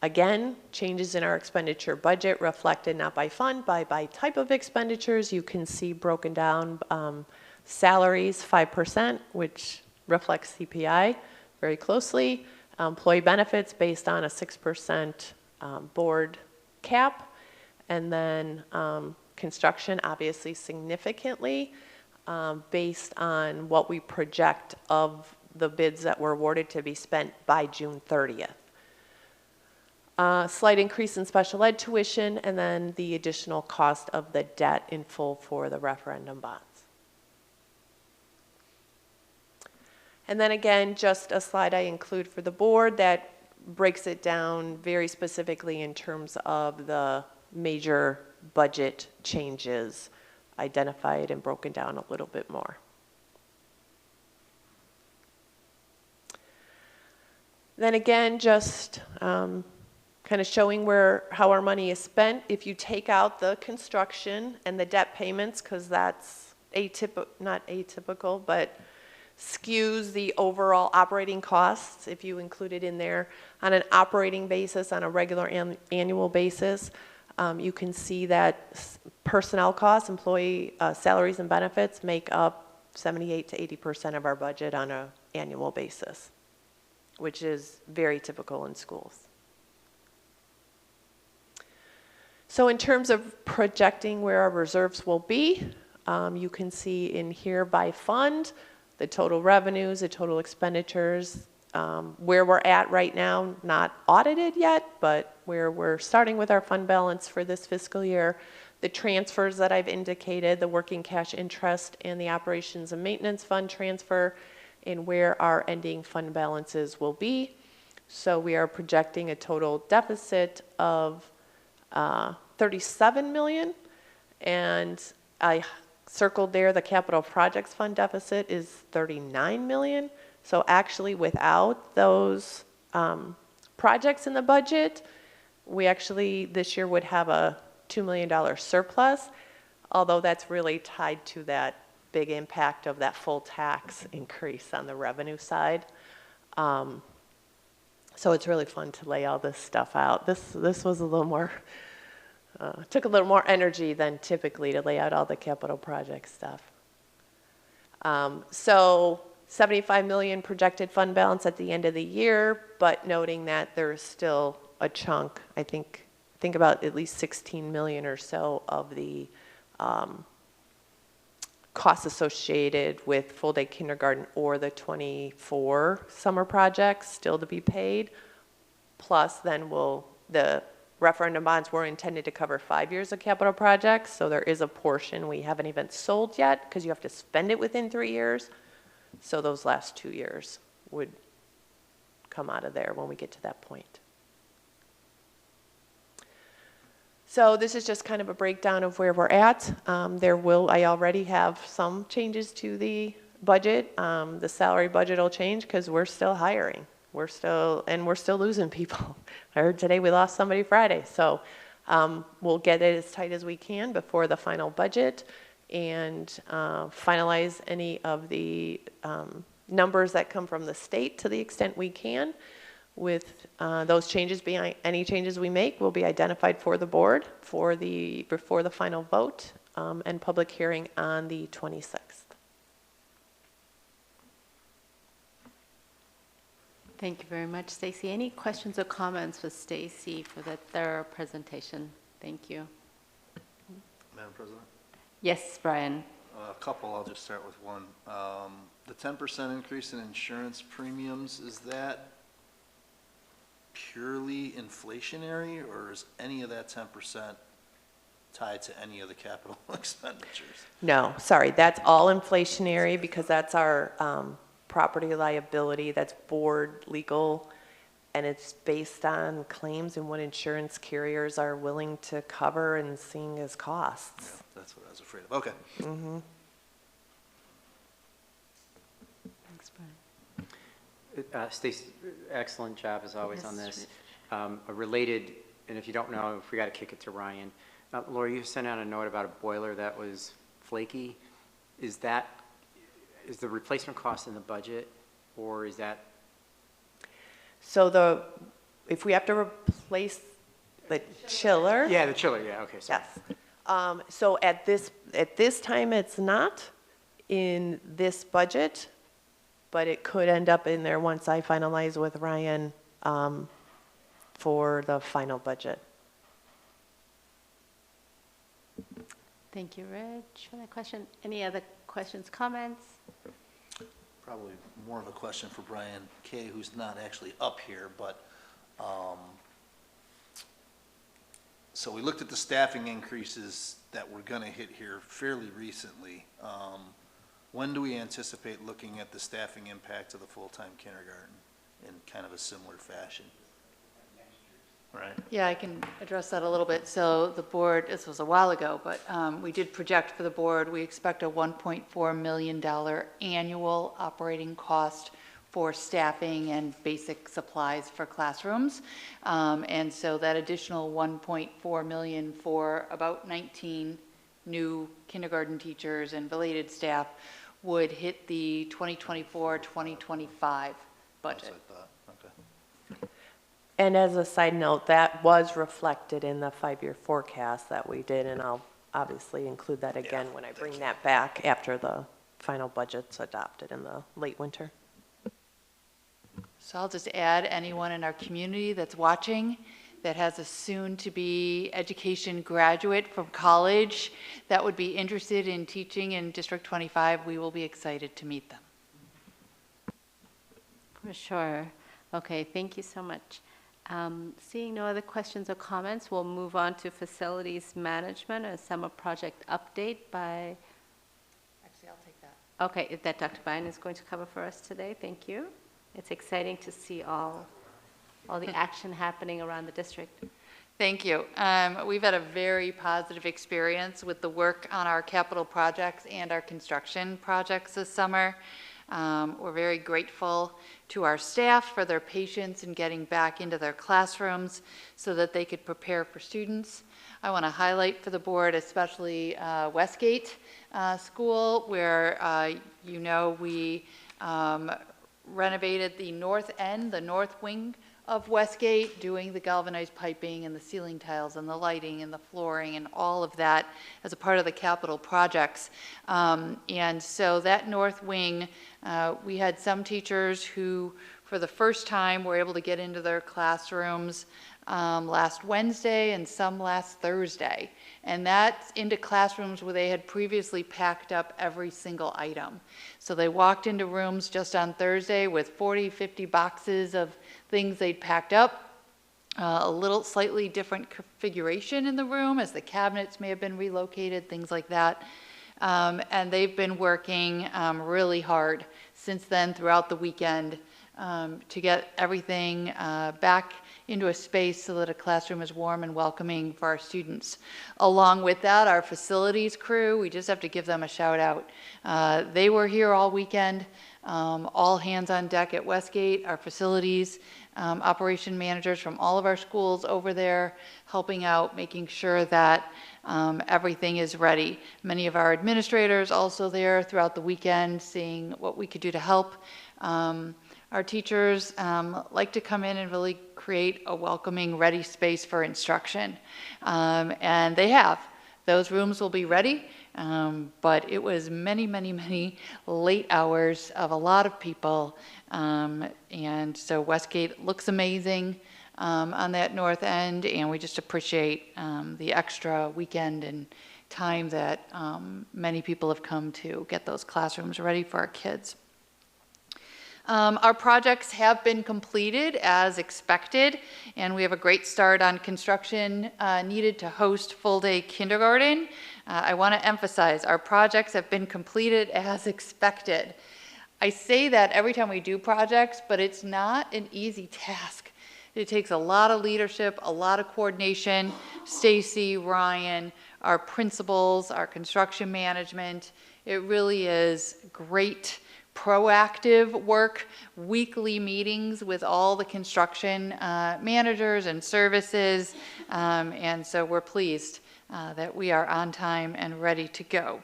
Again, changes in our expenditure budget reflected not by fund, but by type of expenditures. You can see broken down salaries 5%, which reflects CPI very closely. Employee benefits based on a 6% board cap, and then construction obviously significantly based on what we project of the bids that were awarded to be spent by June 30th. Slight increase in special ed tuition, and then the additional cost of the debt in full for the referendum bonds. And then again, just a slide I include for the board that breaks it down very specifically in terms of the major budget changes, identified and broken down a little bit more. Then again, just kind of showing how our money is spent. If you take out the construction and the debt payments, because that's not atypical, but skews the overall operating costs if you include it in there on an operating basis, on a regular annual basis. You can see that personnel costs, employee salaries and benefits make up 78 to 80% of our budget on an annual basis, which is very typical in schools. So in terms of projecting where our reserves will be, you can see in here by fund, the total revenues, the total expenditures, where we're at right now, not audited yet, but where we're starting with our fund balance for this fiscal year, the transfers that I've indicated, the working cash interest and the operations and maintenance fund transfer, and where our ending fund balances will be. So we are projecting a total deficit of 37 million, and I circled there the capital projects fund deficit is 39 million. So actually without those projects in the budget, we actually this year would have a $2 million surplus, although that's really tied to that big impact of that full tax increase on the revenue side. So it's really fun to lay all this stuff out. This was a little more, took a little more energy than typically to lay out all the capital project stuff. So 75 million projected fund balance at the end of the year, but noting that there's still a chunk, I think about at least 16 million or so of the costs associated with full-day kindergarten or the 24 summer projects still to be paid. Plus, then the referendum bonds were intended to cover 5 years of capital projects, so there is a portion we haven't even sold yet because you have to spend it within 3 years. So those last 2 years would come out of there when we get to that point. So this is just kind of a breakdown of where we're at. I already have some changes to the budget. The salary budget will change because we're still hiring. We're still losing people. I heard today we lost somebody Friday. So we'll get it as tight as we can before the final budget and finalize any of the numbers that come from the state to the extent we can. With those changes, any changes we make will be identified for the board before the final vote and public hearing on the 26th. Thank you very much, Stacy. Any questions or comments for Stacy for that thorough presentation? Thank you. Madam President? Yes, Brian. A couple, I'll just start with one. The 10% increase in insurance premiums, is that purely inflationary, or is any of that 10% tied to any of the capital expenditures? No, sorry, that's all inflationary because that's our property liability, that's board legal, and it's based on claims and what insurance carriers are willing to cover and seeing as costs. Yeah, that's what I was afraid of. Okay. Mm-hmm. Thanks, Brian. Stacey, excellent job as always on this. Rich. A related, and if you don't know, if we got to kick it to Ryan. Laura, you sent out a note about a boiler that was flaky. Is the replacement cost in the budget, or is that? So if we have to replace the chiller. Yeah, the chiller, yeah, okay. Sorry. Yes. So at this time, it's not in this budget, but it could end up in there once I finalize with Ryan for the final budget. Thank you, Rich, for that question. Any other questions, comments? Probably more of a question for Brian Kay, who's not actually up here, but so we looked at the staffing increases that we're going to hit here fairly recently. When do we anticipate looking at the staffing impact of the full-time kindergarten in kind of a similar fashion? Right. Yeah, I can address that a little bit. So the board, this was a while ago, but we did project for the board, we expect a $1.4 million annual operating cost for staffing and basic supplies for classrooms. And so that additional $1.4 million for about 19 new kindergarten teachers and related staff would hit the 2024-2025 budget. That's what I thought. Okay. And as a side note, that was reflected in the 5-year forecast that we did, and I'll obviously include that again when I bring that back after the final budget's adopted in the late winter. So I'll just add, anyone in our community that's watching that has a soon-to-be education graduate from college that would be interested in teaching in District 25, we will be excited to meet them. For sure. Okay, thank you so much. Seeing no other questions or comments, we'll move on to facilities management, a summer project update by... Actually, I'll take that. Okay, that Dr. Bynum is going to cover for us today. Thank you. It's exciting to see all the action happening around the district. Thank you. We've had a very positive experience with the work on our capital projects and our construction projects this summer. We're very grateful to our staff for their patience in getting back into their classrooms so that they could prepare for students. I want to highlight for the board, especially Westgate School, where we renovated the north end, the north wing of Westgate, doing the galvanized piping and the ceiling tiles and the lighting and the flooring and all of that as a part of the capital projects. And so that north wing, we had some teachers who, for the first time, were able to get into their classrooms last Wednesday and some last Thursday. And that's into classrooms where they had previously packed up every single item. So they walked into rooms just on Thursday with 40, 50 boxes of things they'd packed up. A little slightly different configuration in the room as the cabinets may have been relocated, things like that. And they've been working really hard since then throughout the weekend to get everything back into a space so that a classroom is warm and welcoming for our students. Along with that, our facilities crew, we just have to give them a shout out. They were here all weekend, all hands on deck at Westgate, our facilities, operation managers from all of our schools over there helping out, making sure that everything is ready. Many of our administrators also there throughout the weekend, seeing what we could do to help. Our teachers like to come in and really create a welcoming, ready space for instruction. And they have. Those rooms will be ready, but it was many, many, many late hours of a lot of people. And so Westgate looks amazing on that north end, and we just appreciate the extra weekend and time that many people have come to get those classrooms ready for our kids. Our projects have been completed as expected, and we have a great start on construction needed to host full-day kindergarten. I want to emphasize our projects have been completed as expected. I say that every time we do projects, but it's not an easy task. It takes a lot of leadership, a lot of coordination. Stacy, Ryan, our principals, our construction management. It really is great proactive work, weekly meetings with all the construction managers and services, and so we're pleased that we are on time and ready to go.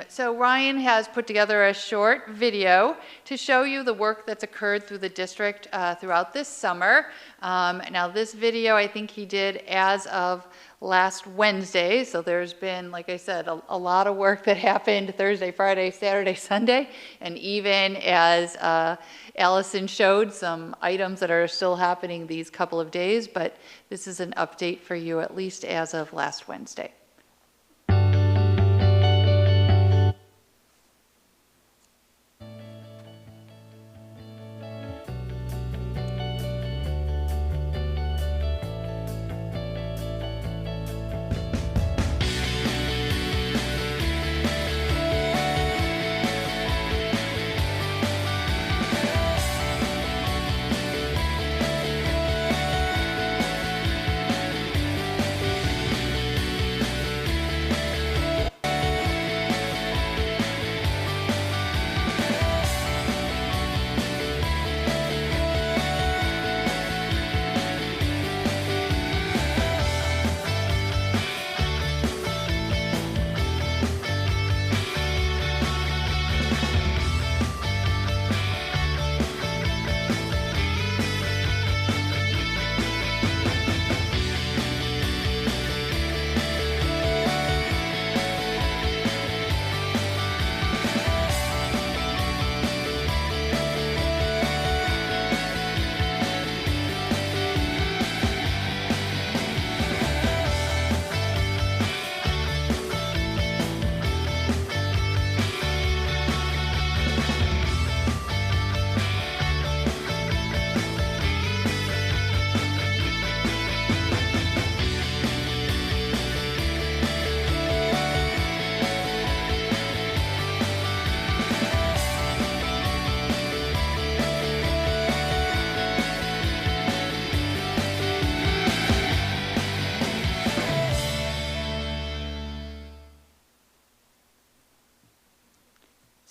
So Ryan has put together a short video to show you the work that's occurred through the district throughout this summer. Now this video I think he did as of last Wednesday, so there's been, like I said, a lot of work that happened Thursday, Friday, Saturday, Sunday, and even as Allison showed, some items that are still happening these couple of days, but this is an update for you at least as of last Wednesday.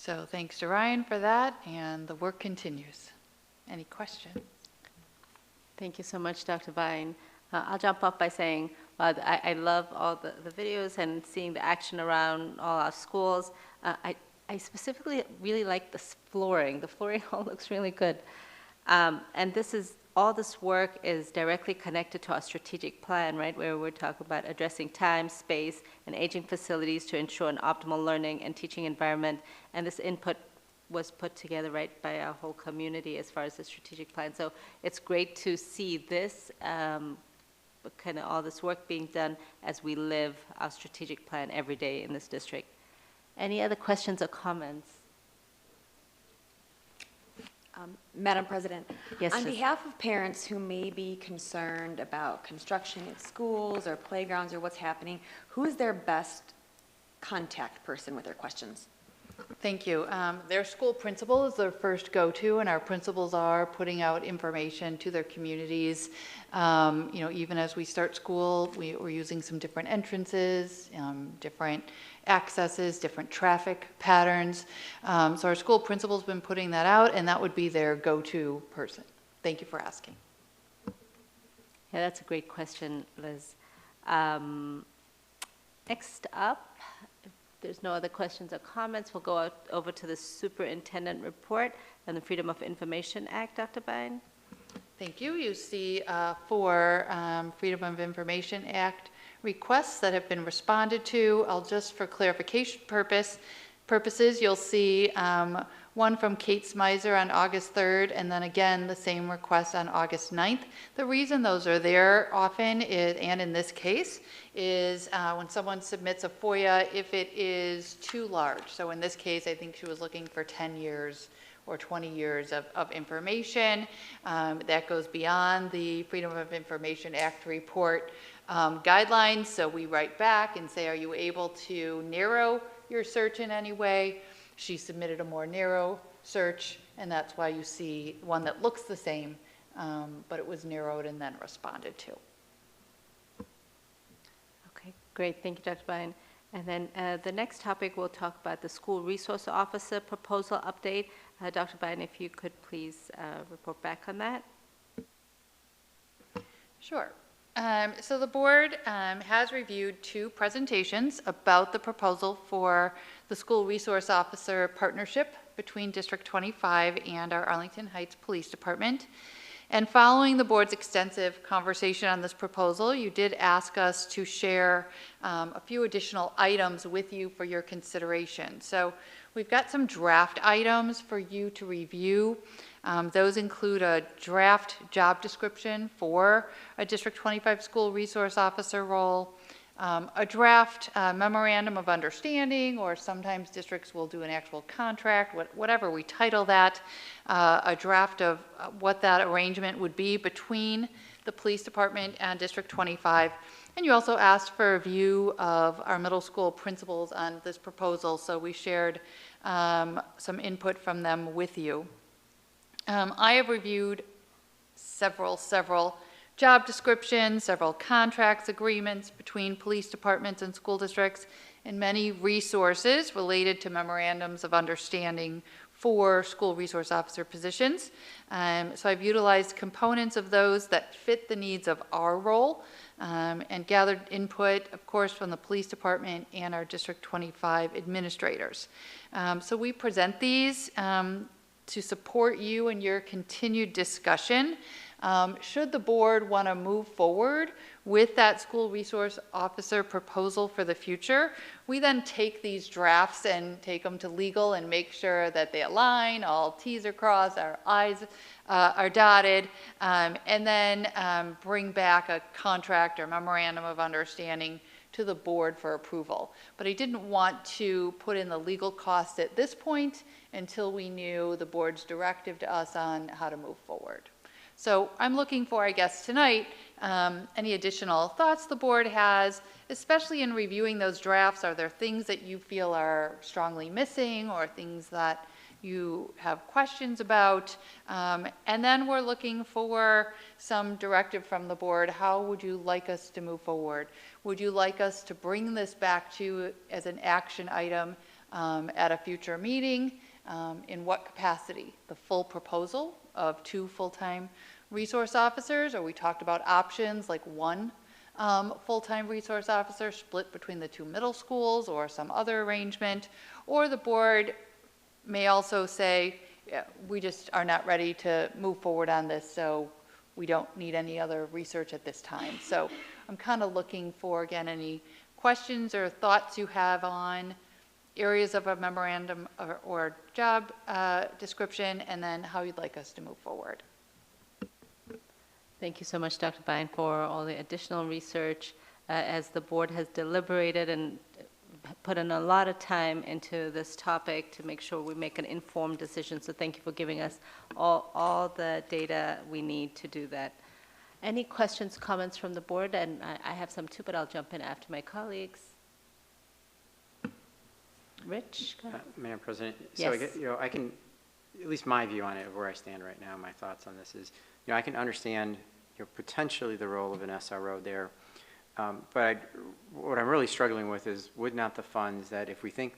So thanks to Ryan for that, and the work continues. Any questions? Thank you so much, Dr. Vine. I'll jump off by saying I love all the videos and seeing the action around all our schools. I specifically really like the flooring. The flooring all looks really good. And all this work is directly connected to our strategic plan, right, where we're talking about addressing time, space, and aging facilities to ensure an optimal learning and teaching environment. And this input was put together, right, by our whole community as far as the strategic plan. So it's great to see this, kind of all this work being done as we live our strategic plan every day in this district. Any other questions or comments? Madam President, Yes, on Liz. behalf of parents who may be concerned about construction at schools or playgrounds or what's happening, who is their best contact person with their questions? Thank you. Their school principal is their first go-to, and our principals are putting out information to their communities. Even as we start school, we're using some different entrances, different accesses, different traffic patterns. So our school principal's been putting that out, and that would be their go-to person. Thank you for asking. Yeah, that's a great question, Liz. Next up, if there's no other questions or comments, we'll go over to the superintendent report and the Freedom of Information Act. Dr. Bine? Thank you. You see 4 Freedom of Information Act requests that have been responded to. I'll just, for clarification purposes, you'll see one from Kate Smizer on August 3rd, and then again, the same request on August 9th. The reason those are there often, and in this case, is when someone submits a FOIA, if it is too large. So in this case, I think she was looking for 10 years or 20 years of information. That goes beyond the Freedom of Information Act report guidelines. So we write back and say, are you able to narrow your search in any way? She submitted a more narrow search, and that's why you see one that looks the same, but it was narrowed and then responded to. Okay, great. Thank you, Dr. Bine. And then the next topic, we'll talk about the school resource officer proposal update. Dr. Biden, if you could please report back on that. Sure. So the board has reviewed 2 presentations about the proposal for the school resource officer partnership between District 25 and our Arlington Heights Police Department. And following the board's extensive conversation on this proposal, you did ask us to share a few additional items with you for your consideration. So we've got some draft items for you to review. Those include a draft job description for a District 25 school resource officer role, a draft memorandum of understanding, or sometimes districts will do an actual contract, whatever we title that, a draft of what that arrangement would be between the police department and District 25. And you also asked for a view of our middle school principals on this proposal, so we shared some input from them with you. I have reviewed several job descriptions, several contracts, agreements between police departments and school districts, and many resources related to memorandums of understanding for school resource officer positions. So I've utilized components of those that fit the needs of our role and gathered input, of course, from the police department and our District 25 administrators. So we present these to support you in your continued discussion. Should the board want to move forward with that school resource officer proposal for the future, we then take these drafts and take them to legal and make sure that they align, all T's are crossed, our I's are dotted, and then bring back a contract or memorandum of understanding to the board for approval. But I didn't want to put in the legal cost at this point until we knew the board's directive to us on how to move forward. So I'm looking for, I guess, tonight, any additional thoughts the board has, especially in reviewing those drafts. Are there things that you feel are strongly missing or things that you have questions about? And then we're looking for some directive from the board. How would you like us to move forward? Would you like us to bring this back to you as an action item at a future meeting? In what capacity? The full proposal of 2 full-time resource officers, or we talked about options like 1 full-time resource officer split between the 2 middle schools or some other arrangement, or the board may also say, yeah, we just are not ready to move forward on this, so we don't need any other research at this time. So I'm kind of looking for, again, any questions or thoughts you have on areas of a memorandum or job description, and then how you'd like us to move forward. Thank you so much, Dr. Bine, for all the additional research. As the board has deliberated and put in a lot of time into this topic to make sure we make an informed decision. So thank you for giving us all the data we need to do that. Any questions, comments from the board? And I have some too, but I'll jump in after my colleagues. Rich? Go ahead. Madam President, so Yes. I get, I can, at least my view on it, of where I stand right now, my thoughts on this is, I can understand, potentially the role of an SRO there. But what I'm really struggling with is, would not the funds that, if we think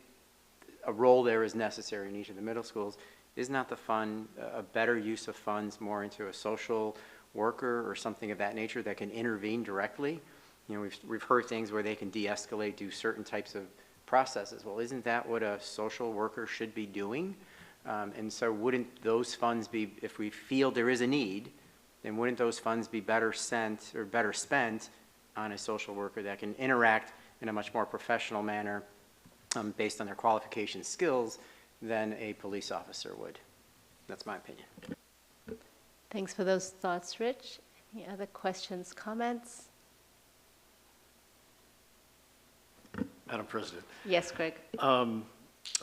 a role there is necessary in each of the middle schools, is not the fund a better use of funds more into a social worker or something of that nature that can intervene directly? We've heard things where they can de-escalate, do certain types of processes. Well, isn't that what a social worker should be doing? And so wouldn't those funds be, if we feel there is a need, then wouldn't those funds be better sent or better spent on a social worker that can interact in a much more professional manner based on their qualification skills than a police officer would? That's my opinion. Thanks for those thoughts, Rich. Any other questions, comments? Madam President. Yes, Greg.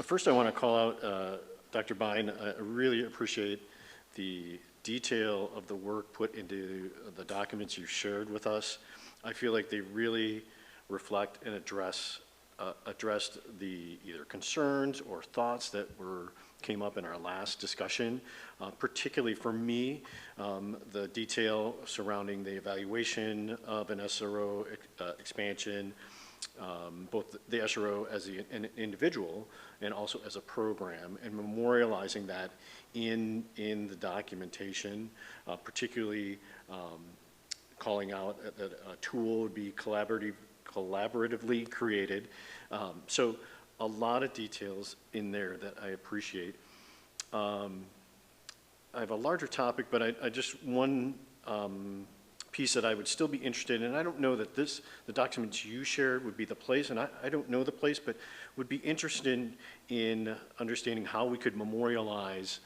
First, I want to call out Dr. Bine. I really appreciate the detail of the work put into the documents you shared with us. I feel like they really reflect and addressed the either concerns or thoughts that came up in our last discussion. Particularly for me, the detail surrounding the evaluation of an SRO expansion, both the SRO as an individual and also as a program, and memorializing that in the documentation, particularly calling out that a tool would be collaboratively created. So a lot of details in there that I appreciate. I have a larger topic, but I just one piece that I would still be interested in, and I don't know that the documents you shared would be the place, and I don't know the place, but would be interested in understanding how we could memorialize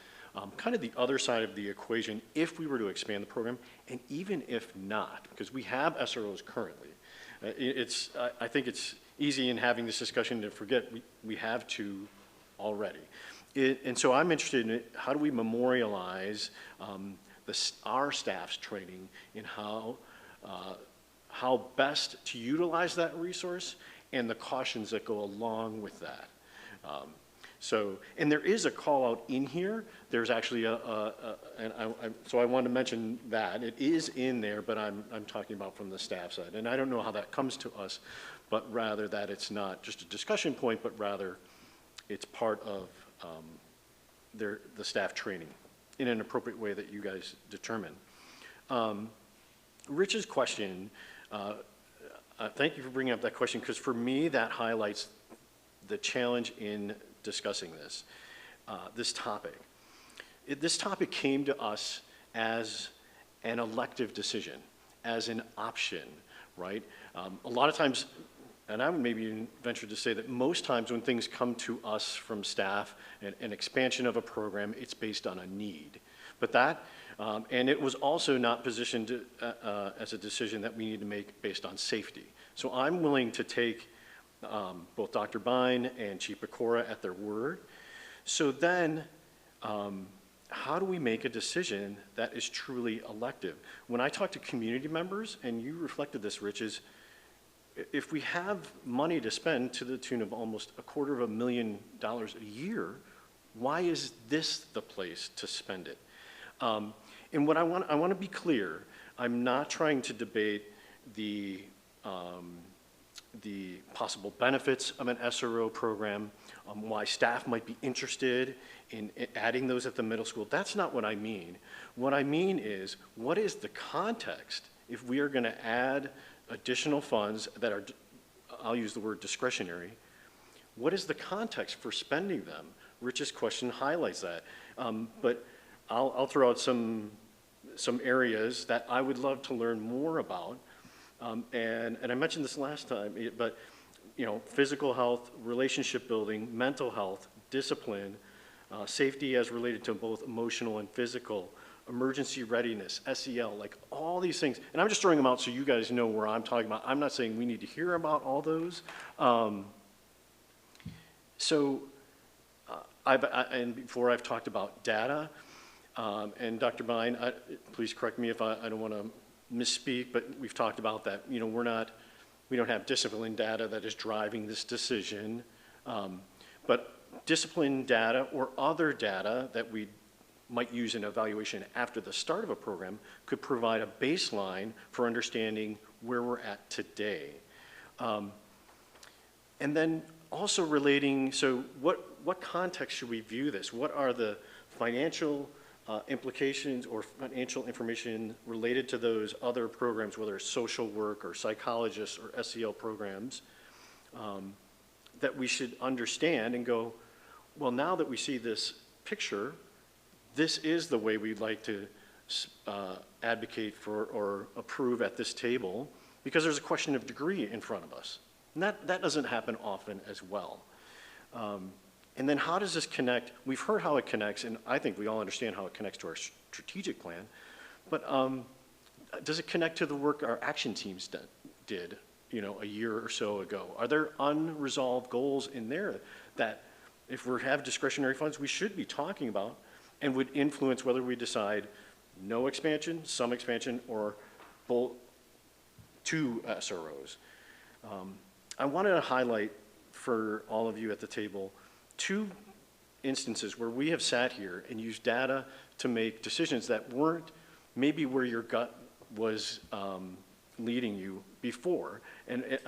kind of the other side of the equation if we were to expand the program, and even if not, because we have SROs currently. I think it's easy in having this discussion to forget we have two already. And so I'm interested in how do we memorialize our staff's training in how best to utilize that resource and the cautions that go along with that. And there is a call out in here. There's actually so I wanted to mention that. It is in there, but I'm talking about from the staff side. And I don't know how that comes to us, but rather that it's not just a discussion point, but rather it's part of the staff training in an appropriate way that you guys determine. Rich's question, thank you for bringing up that question, because for me that highlights the challenge in discussing this topic. This topic came to us as an elective decision, as an option, right? A lot of times, and I would maybe even venture to say that most times when things come to us from staff, an expansion of a program, it's based on a need. But that, and it was also not positioned as a decision that we need to make based on safety. So I'm willing to take both Dr. Bine and Chief Pecora at their word. So then, how do we make a decision that is truly elective? When I talk to community members, and you reflected this, Rich, is if we have money to spend to the tune of almost $250,000 a year, why is this the place to spend it? And what I want to be clear, I'm not trying to debate the possible benefits of an SRO program, why staff might be interested in adding those at the middle school. That's not what I mean. What I mean is, what is the context if we are going to add additional funds that are, I'll use the word discretionary, what is the context for spending them? Rich's question highlights that. But I'll throw out some areas that I would love to learn more about. And I mentioned this last time, but physical health, relationship building, mental health, discipline, safety as related to both emotional and physical, emergency readiness, SEL, like all these things. And I'm just throwing them out so you guys know where I'm talking about. I'm not saying we need to hear about all those. And before I've talked about data, and Dr. Bine, please correct me if I don't want to misspeak, but we've talked about that. We don't have discipline data that is driving this decision, but discipline data or other data that we might use in evaluation after the start of a program could provide a baseline for understanding where we're at today. And then also relating, so what context should we view this? What are the financial implications or financial information related to those other programs, whether it's social work or psychologists or SEL programs, that we should understand and go, well, now that we see this picture, this is the way we'd like to advocate for or approve at this table, because there's a question of degree in front of us. And that doesn't happen often as well. And then how does this connect? We've heard how it connects, and I think we all understand how it connects to our strategic plan, but does it connect to the work our action teams did, a year or so ago? Are there unresolved goals in there that if we have discretionary funds, we should be talking about and would influence whether we decide no expansion, some expansion, or both 2 SROs? I wanted to highlight for all of you at the table 2 instances where we have sat here and used data to make decisions that weren't maybe where your gut was leading you before. And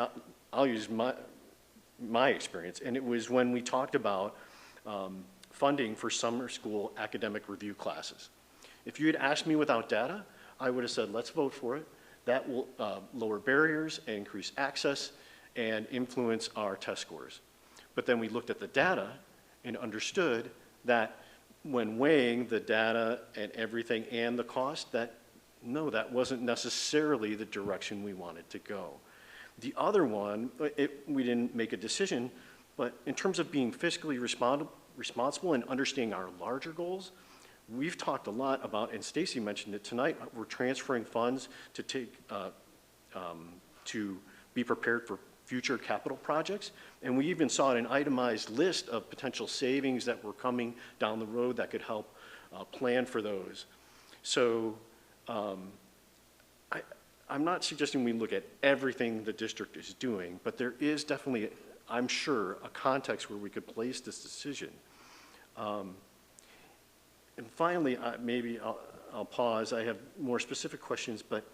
I'll use my experience, and it was when we talked about funding for summer school academic review classes. If you had asked me without data, I would have said, let's vote for it. That will lower barriers, increase access, and influence our test scores. But then we looked at the data and understood that when weighing the data and everything and the cost, that that wasn't necessarily the direction we wanted to go. The other one, we didn't make a decision, but in terms of being fiscally responsible and understanding our larger goals, we've talked a lot about, and Stacy mentioned it tonight, we're transferring funds to to be prepared for future capital projects. And we even saw an itemized list of potential savings that were coming down the road that could help plan for those. So I'm not suggesting we look at everything the district is doing, but there is definitely, I'm sure, a context where we could place this decision. And finally, maybe I'll pause. I have more specific questions, but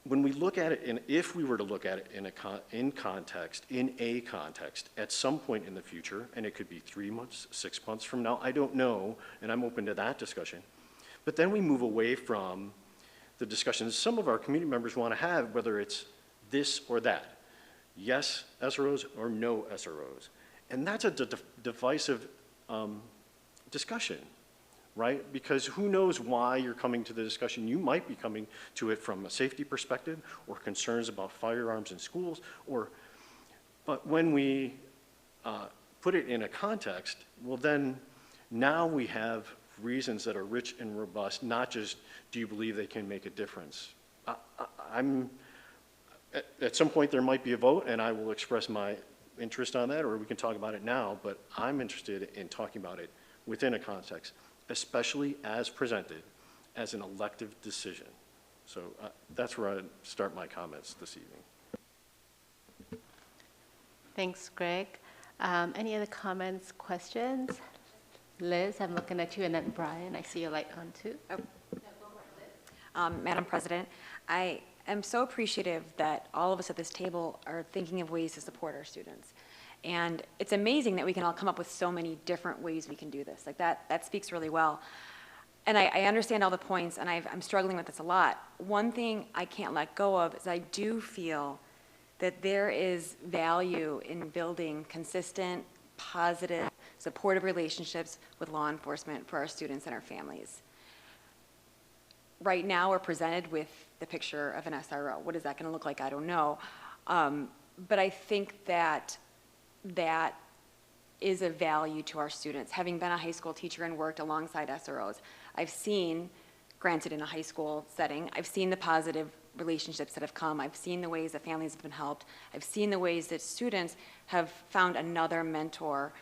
when we look at it, and if we were to look at it in a context, at some point in the future, and it could be 3 months, 6 months from now, I don't know, and I'm open to that discussion. But then we move away from the discussions some of our community members want to have, whether it's this or that, yes SROs or no SROs. And that's a divisive discussion, right? Because who knows why you're coming to the discussion. You might be coming to it from a safety perspective or concerns about firearms in schools, but when we put it in a context, well then now we have reasons that are rich and robust, not just do you believe they can make a difference. At some point there might be a vote and I will express my interest on that, or we can talk about it now, but I'm interested in talking about it within a context, especially as presented as an elective decision. So that's where I start my comments this evening. Thanks, Greg. Any other comments, questions? Liz, I'm looking at you, and then Brian, I see your light on too. Madam President, I am so appreciative that all of us at this table are thinking of ways to support our students. And it's amazing that we can all come up with so many different ways we can do this. Like that speaks really well. And I understand all the points, and I'm struggling with this a lot. One thing I can't let go of is I do feel that there is value in building consistent, positive, supportive relationships with law enforcement for our students and our families. Right now, we're presented with the picture of an SRO. What is that going to look like? I don't know. But I think that that is a value to our students. Having been a high school teacher and worked alongside SROs, I've seen, granted in a high school setting, I've seen the positive relationships that have come. I've seen the ways that families have been helped. I've seen the ways that students have found another mentor,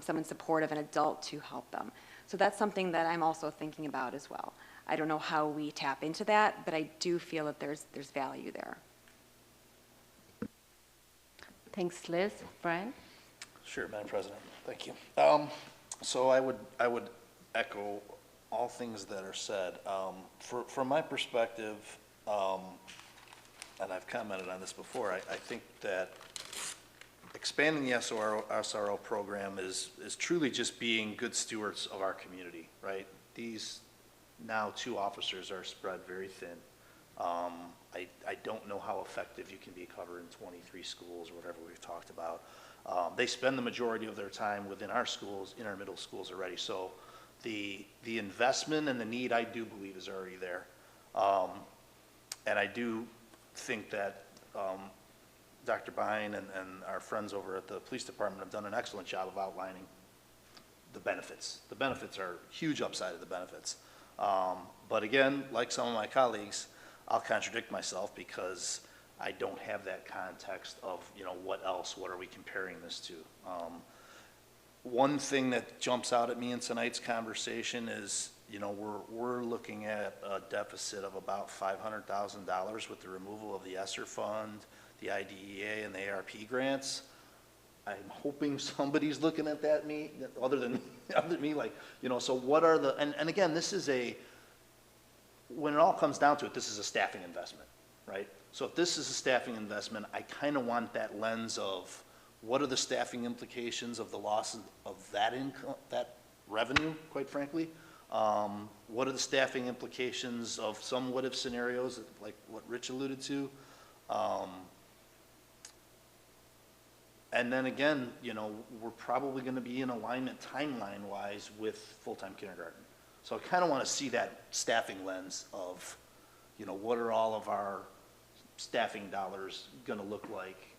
someone supportive, an adult to help them. So that's something that I'm also thinking about as well. I don't know how we tap into that, but I do feel that there's value there. Thanks, Liz. Brian? Sure, Madam President, thank you. So I would echo all things that are said. From my perspective, and I've commented on this before, I think that expanding the SRO program is truly just being good stewards of our community, right? These now 2 officers are spread very thin. I don't know how effective you can be covering 23 schools or whatever we've talked about. They spend the majority of their time within our schools, in our middle schools already. So the investment and the need, I do believe, is already there. And I do think that Dr. Bine and our friends over at the police department have done an excellent job of outlining the benefits. The benefits are huge upside of the benefits. But again, like some of my colleagues, I'll contradict myself because I don't have that context of, what are we comparing this to? One thing that jumps out at me in tonight's conversation is, we're looking at a deficit of about $500,000 with the removal of the ESSER fund, the IDEA, and the ARP grants. I'm hoping somebody's looking at that, other than me, so what are the, and again, this is when it all comes down to it, this is a staffing investment, right? So if this is a staffing investment, I kind of want that lens of what are the staffing implications of the loss of that income, that revenue, quite frankly. What are the staffing implications of some what-if scenarios, like what Rich alluded to? And then again, we're probably going to be in alignment timeline-wise with full-time kindergarten. So I kind of want to see that staffing lens of, what are all of our staffing dollars going to look like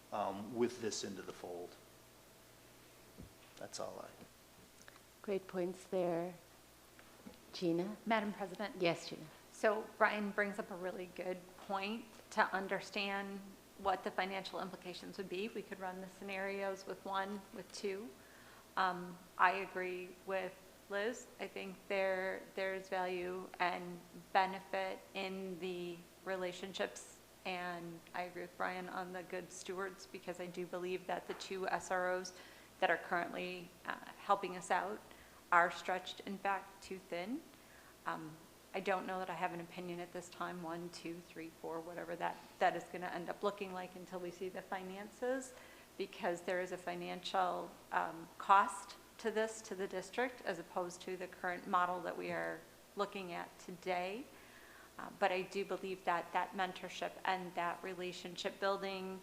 with this into the fold. That's all Great points there. Gina? Madam President? Yes, Gina. So Brian brings up a really good point to understand what the financial implications would be if we could run the scenarios with 1, with 2. I agree with Liz. I think there's value and benefit in the relationships, and I agree with Brian on the good stewards, because I do believe that the 2 SROs that are currently helping us out are stretched, in fact, too thin. I don't know that I have an opinion at this time, 1, 2, 3, 4, whatever that is going to end up looking like until we see the finances, because there is a financial cost to this, to the district, as opposed to the current model that we are looking at today. But I do believe that that mentorship and that relationship building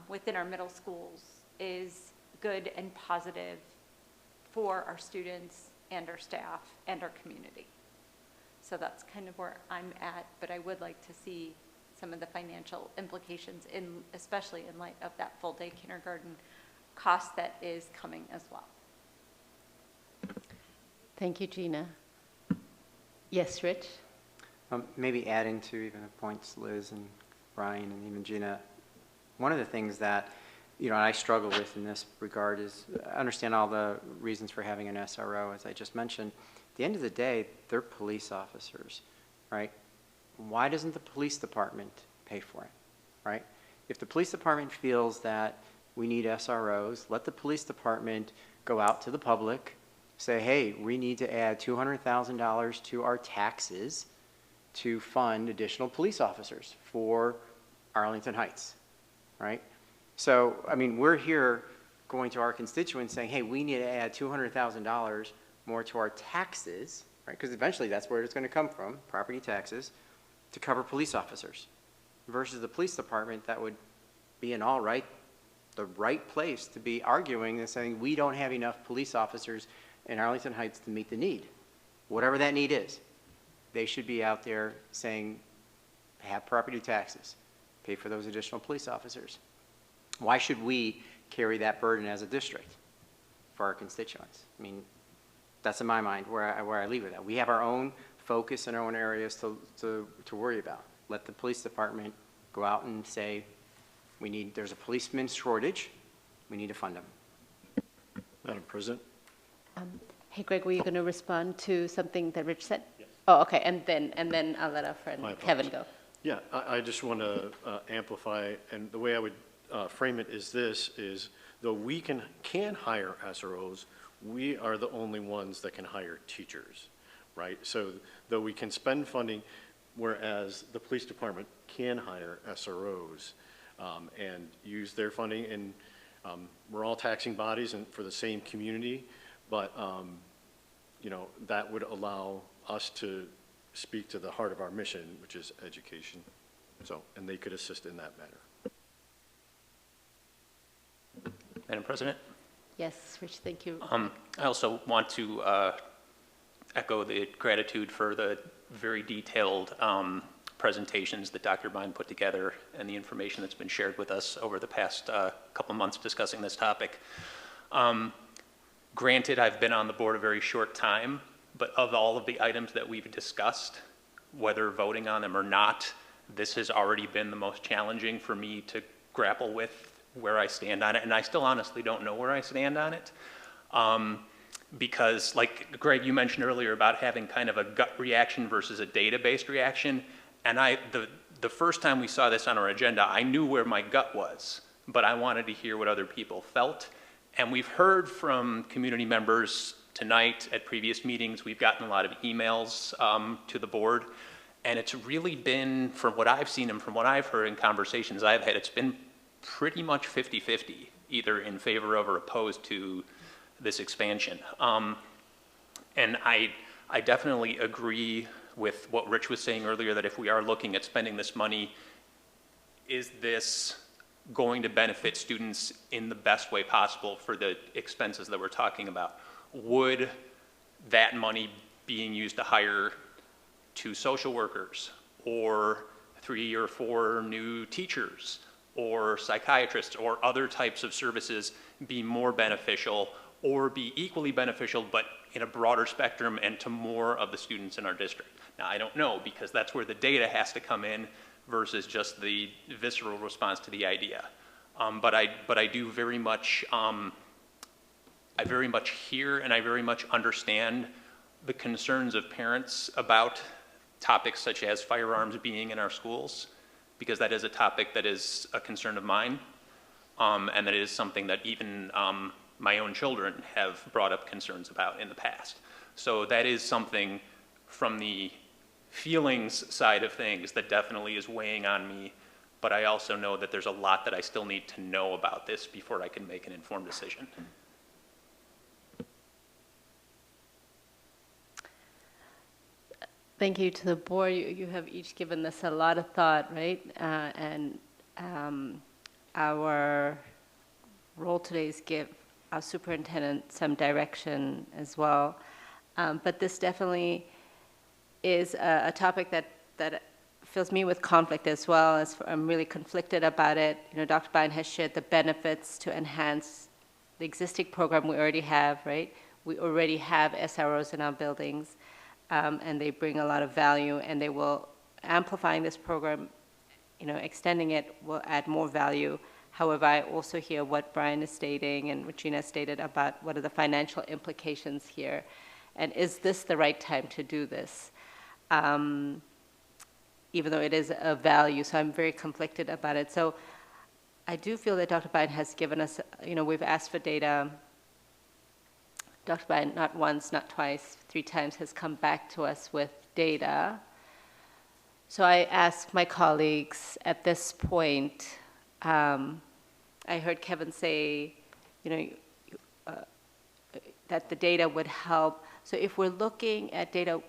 within our middle schools is good and positive for our students and our staff and our community. So that's kind of where I'm at, but I would like to see some of the financial implications, especially in light of that full-day kindergarten cost that is coming as well. Thank you, Gina. Yes, Rich? Maybe adding to even the points Liz and Brian and even Gina, one of the things that I struggle with in this regard is I understand all the reasons for having an SRO, as I just mentioned. At the end of the day, they're police officers, right? Why doesn't the police department pay for it, right? If the police department feels that we need SROs, let the police department go out to the public, say, hey, we need to add $200,000 to our taxes to fund additional police officers for Arlington Heights, right? So, we're here going to our constituents saying, hey, we need to add $200,000 more to our taxes, right? Because eventually that's where it's going to come from, property taxes, to cover police officers. Versus the police department, that would be the right place to be arguing and saying we don't have enough police officers in Arlington Heights to meet the need. Whatever that need is, they should be out there saying, have property taxes, pay for those additional police officers. Why should we carry that burden as a district for our constituents? I mean, that's in my mind where I leave it at. We have our own focus and our own areas to worry about. Let the police department go out and say, there's a policeman shortage, we need to fund them. Madam President? Hey, Greg, were you going to respond to something that Rich said? Yes. Oh, okay, and then I'll let our friend Kevin go. Yeah, I just want to amplify, and the way I would frame it is this, is though we can hire SROs, we are the only ones that can hire teachers, right? So though we can spend funding, whereas the police department can hire SROs and use their funding, and we're all taxing bodies and for the same community, but you know, that would allow us to speak to the heart of our mission, which is education. So, and they could assist in that matter. Madam President? Yes, Rich, thank you. I also want to echo the gratitude for the very detailed presentations that Dr. Bine put together and the information that's been shared with us over the past couple months discussing this topic. Granted, I've been on the board a very short time, but of all of the items that we've discussed, whether voting on them or not, this has already been the most challenging for me to grapple with where I stand on it, and I still honestly don't know where I stand on it. Because like Greg, you mentioned earlier about having kind of a gut reaction versus a data-based reaction, and the first time we saw this on our agenda, I knew where my gut was, but I wanted to hear what other people felt. And we've heard from community members tonight at previous meetings. We've gotten a lot of emails to the board, and it's really been, from what I've seen and from what I've heard in conversations I've had, it's been pretty much 50-50, either in favor of or opposed to this expansion. And I definitely agree with what Rich was saying earlier, that if we are looking at spending this money, is this going to benefit students in the best way possible for the expenses that we're talking about? Would that money being used to hire 2 social workers or 3 or 4 new teachers or psychiatrists or other types of services be more beneficial or be equally beneficial but in a broader spectrum and to more of the students in our district? Now, I don't know, because that's where the data has to come in versus just the visceral response to the idea. But I do very much, I very much hear and I very much understand the concerns of parents about topics such as firearms being in our schools, because that is a topic that is a concern of mine, and that is something that even my own children have brought up concerns about in the past. So that is something from the feelings side of things that definitely is weighing on me, but I also know that there's a lot that I still need to know about this before I can make an informed decision. Thank you to the board. You have each given this a lot of thought, right? And our role today is give our superintendent some direction as well. But this definitely is a topic that fills me with conflict as well. As I'm really conflicted about it. You know, Dr. Bine has shared the benefits to enhance the existing program we already have, right? We already have SROs in our buildings. And they bring a lot of value, and they will, amplifying this program, you know, extending it will add more value. However, I also hear what Brian is stating and Regina stated about what are the financial implications here, and is this the right time to do this? Even though it is a value, so I'm very conflicted about it. So I do feel that Dr. Bine has given us, you know, we've asked for data. Dr. Bine, not once, not twice, 3 times, has come back to us with data. So I asked my colleagues at this point, I heard Kevin say, you know, that the data would help. So if we're looking at data,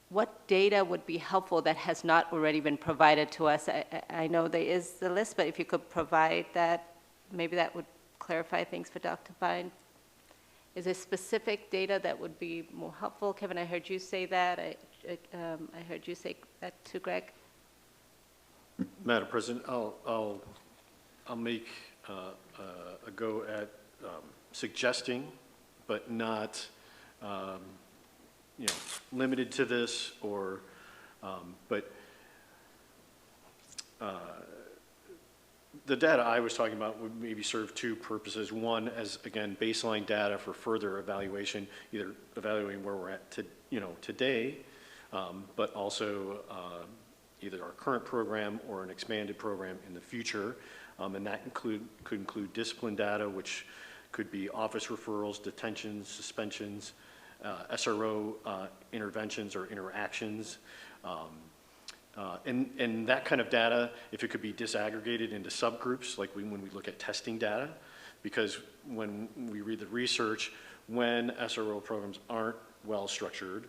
what data would be helpful that has not already been provided to us? I know there is the list, but if you could provide that, maybe that would clarify things for Dr. Bine. Is there specific data that would be more helpful? Kevin, I heard you say that. I heard you say that to Greg. Madam President, I'll make a go at suggesting, but not, limited to this, or, but the data I was talking about would maybe serve two purposes. One, as again, baseline data for further evaluation, either evaluating where we're at today, but also either our current program or an expanded program in the future. And that could include discipline data, which could be office referrals, detentions, suspensions, SRO interventions or interactions. And that kind of data, if it could be disaggregated into subgroups, like when we look at testing data, because when we read the research, when SRO programs aren't well structured,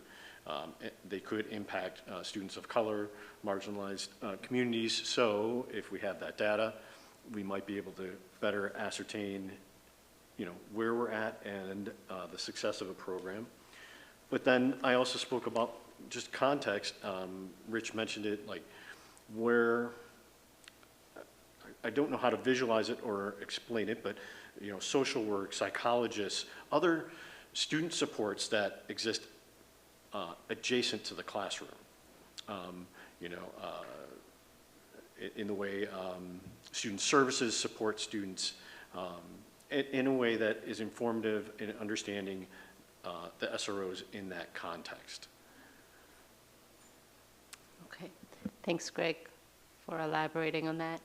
they could impact students of color, marginalized communities. So if we have that data, we might be able to better ascertain, where we're at and the success of a program. But then I also spoke about just context. Rich mentioned it, like where, I don't know how to visualize it or explain it, but social work, psychologists, other student supports that exist adjacent to the classroom. In the way student services support students in a way that is informative in understanding the SROs in that context. Okay, thanks, Greg, for elaborating on that.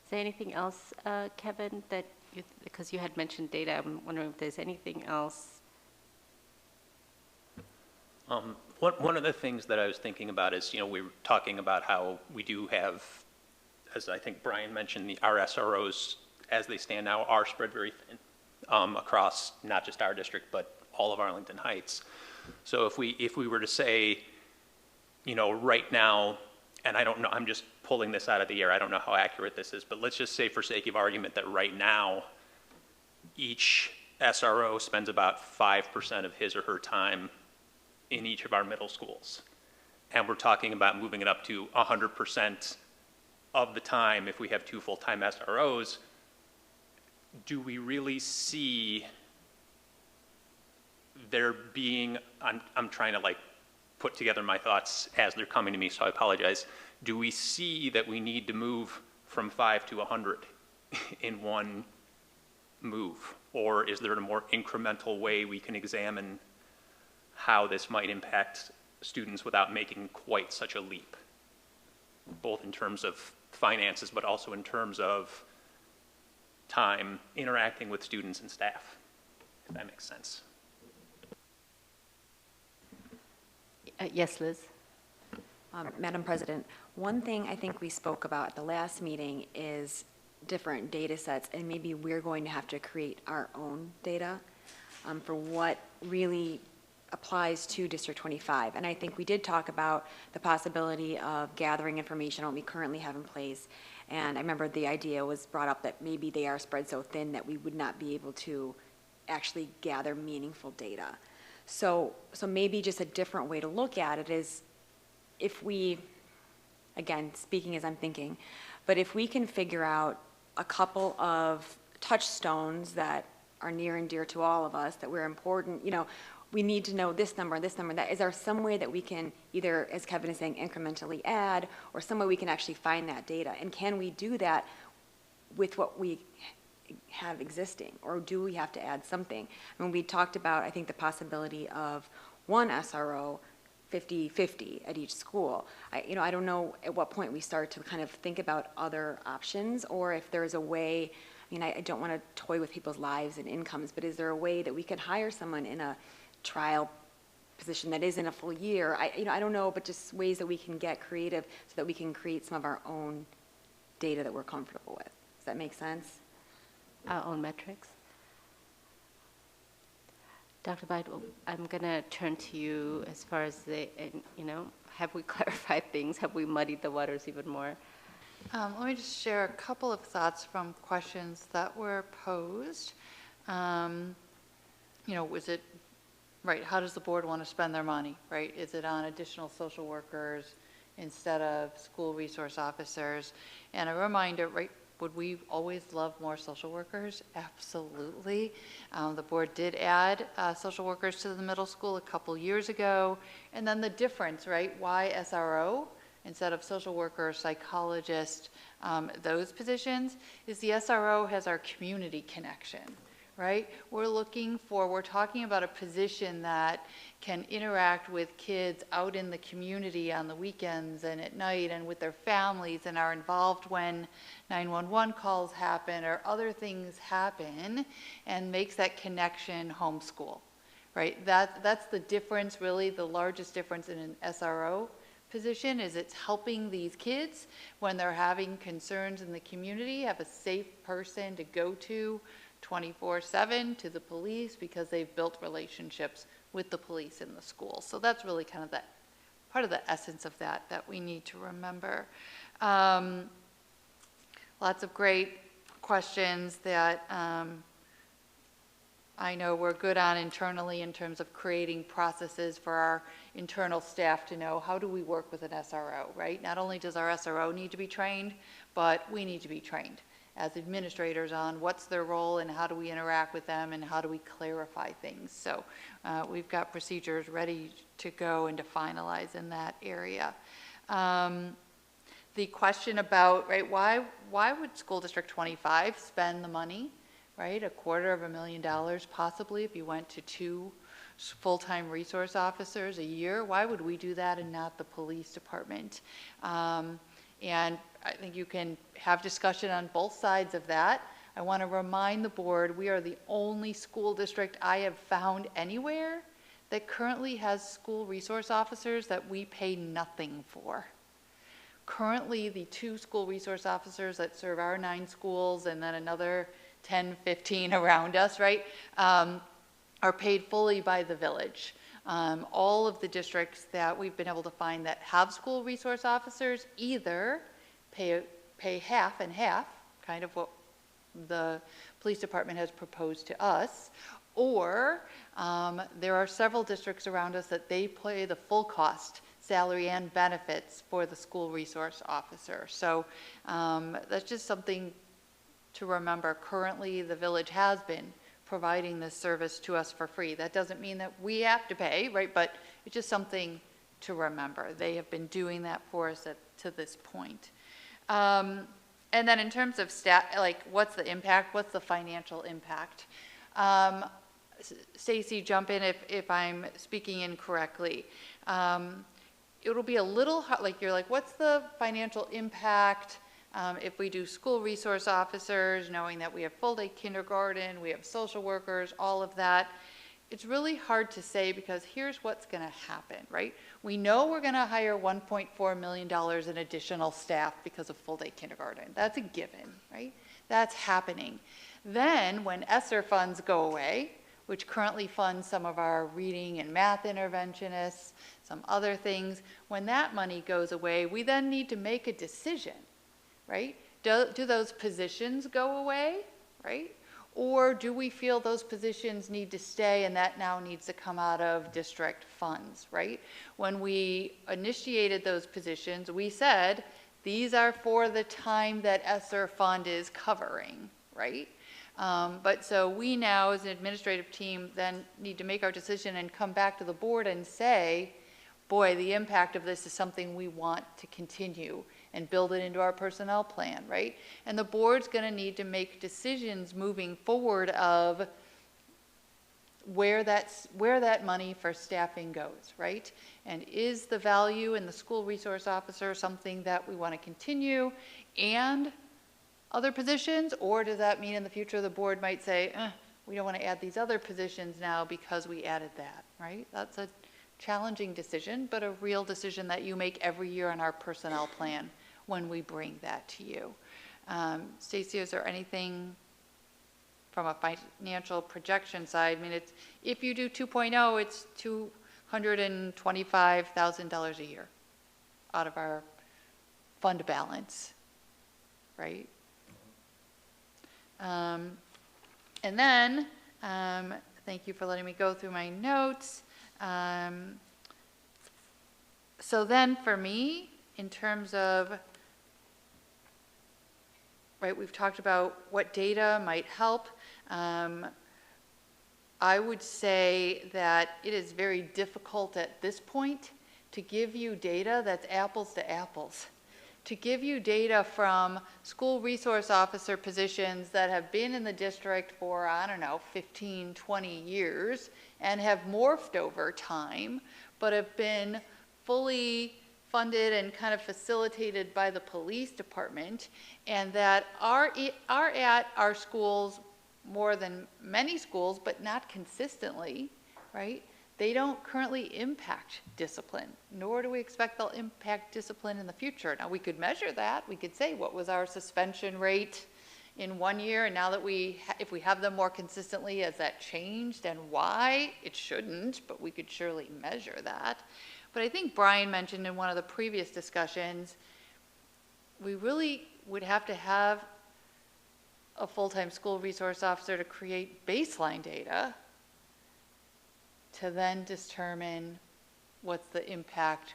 Is there anything else, Kevin, that because you had mentioned data, I'm wondering if there's anything else. One of the things that I was thinking about is, we were talking about how we do have, as I think Brian mentioned, our SROs, as they stand now, are spread very thin across not just our district, but all of Arlington Heights. So if we were to say, right now, and I don't know, I'm just pulling this out of the air, I don't know how accurate this is, but let's just say for sake of argument that right now, each SRO spends about 5% of his or her time in each of our middle schools. And we're talking about moving it up to 100% of the time if we have 2 full-time SROs. Do we really see there being, I'm trying to put together my thoughts as they're coming to me, so I apologize. Do we see that we need to move from 5 to 100 in one move? Or is there a more incremental way we can examine how this might impact students without making quite such a leap, both in terms of finances, but also in terms of time interacting with students and staff, if that makes sense? Yes, Liz. Madam President, one thing I think we spoke about at the last meeting is different data sets, and maybe we're going to have to create our own data for what really applies to District 25. And I think we did talk about the possibility of gathering information on what we currently have in place. And I remember the idea was brought up that maybe they are spread so thin that we would not be able to actually gather meaningful data. So maybe just a different way to look at it is if we, again, speaking as I'm thinking, but if we can figure out a couple of touchstones that are near and dear to all of us, that we're important, we need to know this number, that. Is there some way that we can either, as Kevin is saying, incrementally add, or some way we can actually find that data? And can we do that with what we have existing, or do we have to add something? I mean, we talked about, I think, the possibility of one SRO 50-50 at each school. I don't know at what point we start to kind of think about other options, or if there's a way, I don't want to toy with people's lives and incomes, but is there a way that we could hire someone in a trial position that isn't a full year? I don't know, but just ways that we can get creative so that we can create some of our own data that we're comfortable with. Does that make sense? Our own metrics. Dr. Bidwell, I'm going to turn to you as far as have we clarified things? Have we muddied the waters even more? Let me just share a couple of thoughts from questions that were posed. Was it, right, how does the board want to spend their money, right? Is it on additional social workers instead of school resource officers? And a reminder, right, would we always love more social workers? Absolutely. The board did add social workers to the middle school a couple years ago. And then the difference, right? Why SRO instead of social worker, psychologist, those positions, is the SRO has our community connection, right? We're talking about a position that can interact with kids out in the community on the weekends and at night and with their families and are involved when 911 calls happen or other things happen and makes that connection homeschool, right? That's the difference, really, the largest difference in an SRO position is it's helping these kids when they're having concerns in the community, have a safe person to go to 24/7 to the police because they've built relationships with the police in the school. So that's really kind of that part of the essence of that we need to remember. Lots of great questions that I know we're good on internally in terms of creating processes for our internal staff to know how do we work with an SRO, right? Not only does our SRO need to be trained, but we need to be trained as administrators on what's their role and how do we interact with them and how do we clarify things. So we've got procedures ready to go and to finalize in that area. The question about, right, why would School District 25 spend the money, right? $250,000 possibly if you went to 2 full-time resource officers a year. Why would we do that and not the police department? And I think you can have discussion on both sides of that. I want to remind the board, we are the only school district I have found anywhere that currently has school resource officers that we pay nothing for. Currently, the 2 school resource officers that serve our 9 schools and then another 10, 15 around us, right, are paid fully by the village. All of the districts that we've been able to find that have school resource officers either pay half and half, kind of what the police department has proposed to us, or there are several districts around us that they pay the full cost, salary and benefits for the school resource officer. So that's just something to remember. Currently, the village has been providing this service to us for free. That doesn't mean that we have to pay, right? But it's just something to remember. They have been doing that for us to this point. And then in terms of like what's the impact? What's the financial impact? Stacy, jump in if I'm speaking incorrectly. It'll be a little like you're like, what's the financial impact if we do school resource officers, knowing that we have full-day kindergarten, we have social workers, all of that. It's really hard to say because here's what's going to happen, right? We know we're going to hire $1.4 million in additional staff because of full-day kindergarten. That's a given, right? That's happening. Then when ESSER funds go away, which currently funds some of our reading and math interventionists, some other things, when that money goes away, we then need to make a decision, right? Do those positions go away, right? Or do we feel those positions need to stay and that now needs to come out of district funds, right? When we initiated those positions, we said, these are for the time that ESSER fund is covering, right? But so we now as an administrative team then need to make our decision and come back to the board and say, boy, the impact of this is something we want to continue and build it into our personnel plan, right? And the board's going to need to make decisions moving forward of where that money for staffing goes, right? And is the value in the school resource officer something that we want to continue and other positions, or does that mean in the future the board might say, we don't want to add these other positions now because we added that, right? That's a challenging decision, but a real decision that you make every year in our personnel plan when we bring that to you. Stacey, is there anything from a financial projection side? I mean, it's, if you do 2.0, it's $225,000 a year out of our fund balance, right? And then, thank you for letting me go through my notes. So then for me, in terms of, right? We've talked about what data might help. I would say that it is very difficult at this point to give you data that's apples to apples. To give you data from school resource officer positions that have been in the district for, I don't know, 15, 20 years and have morphed over time, but have been fully funded and kind of facilitated by the police department, and that are at our schools more than many schools, but not consistently, right? They don't currently impact discipline, nor do we expect they'll impact discipline in the future. Now, we could measure that. We could say, what was our suspension rate in 1 year? And now that if we have them more consistently, has that changed and why? It shouldn't, but we could surely measure that. But I think Brian mentioned in one of the previous discussions, we really would have to have a full-time school resource officer to create baseline data to then determine what's the impact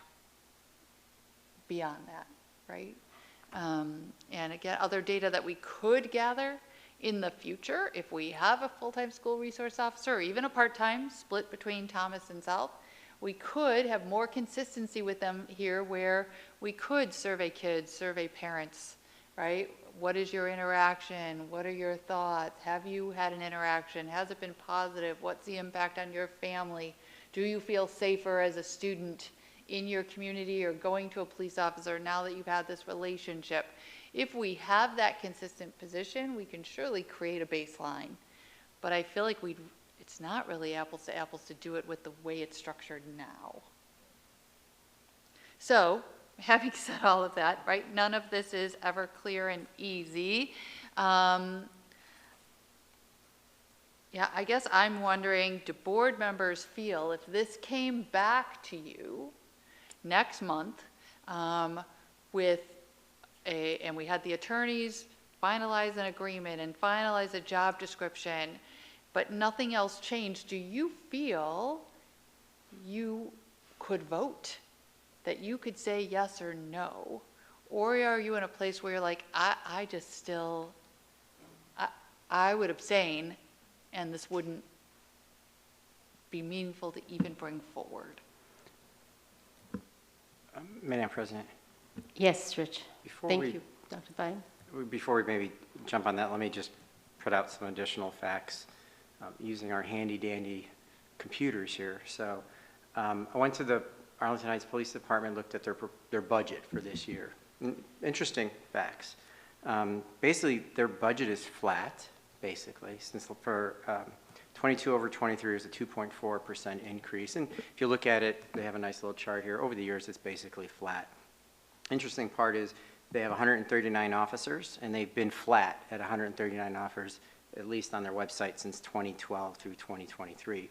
beyond that, right? And again, other data that we could gather in the future, if we have a full-time school resource officer, or even a part-time split between Thomas and South, we could have more consistency with them here, where we could survey kids, survey parents, right? What is your interaction? What are your thoughts? Have you had an interaction? Has it been positive? What's the impact on your family? Do you feel safer as a student in your community or going to a police officer now that you've had this relationship? If we have that consistent position, we can surely create a baseline. But I feel like it's not really apples to apples to do it with the way it's structured now. So, having said all of that, right, none of this is ever clear and easy. Yeah, I guess I'm wondering, do board members feel if this came back to you next month and we had the attorneys finalize an agreement and finalize a job description, but nothing else changed, do you feel you could vote? That you could say yes or no? Or are you in a place where you're like, I would abstain, and this wouldn't be meaningful to even bring forward? Madam President, Yes, Rich. Thank you, Dr. Fine. Before we maybe jump on that, let me just put out some additional facts using our handy-dandy computers here. So I went to the Arlington Heights Police Department, looked at their budget for this year. Interesting facts. Basically, their budget is flat, basically, since for 22 over 23 is a 2.4% increase. And if you look at it, they have a nice little chart here. Over the years, it's basically flat. Interesting part is they have 139 officers, and they've been flat at 139 officers, at least on their website, since 2012 through 2023.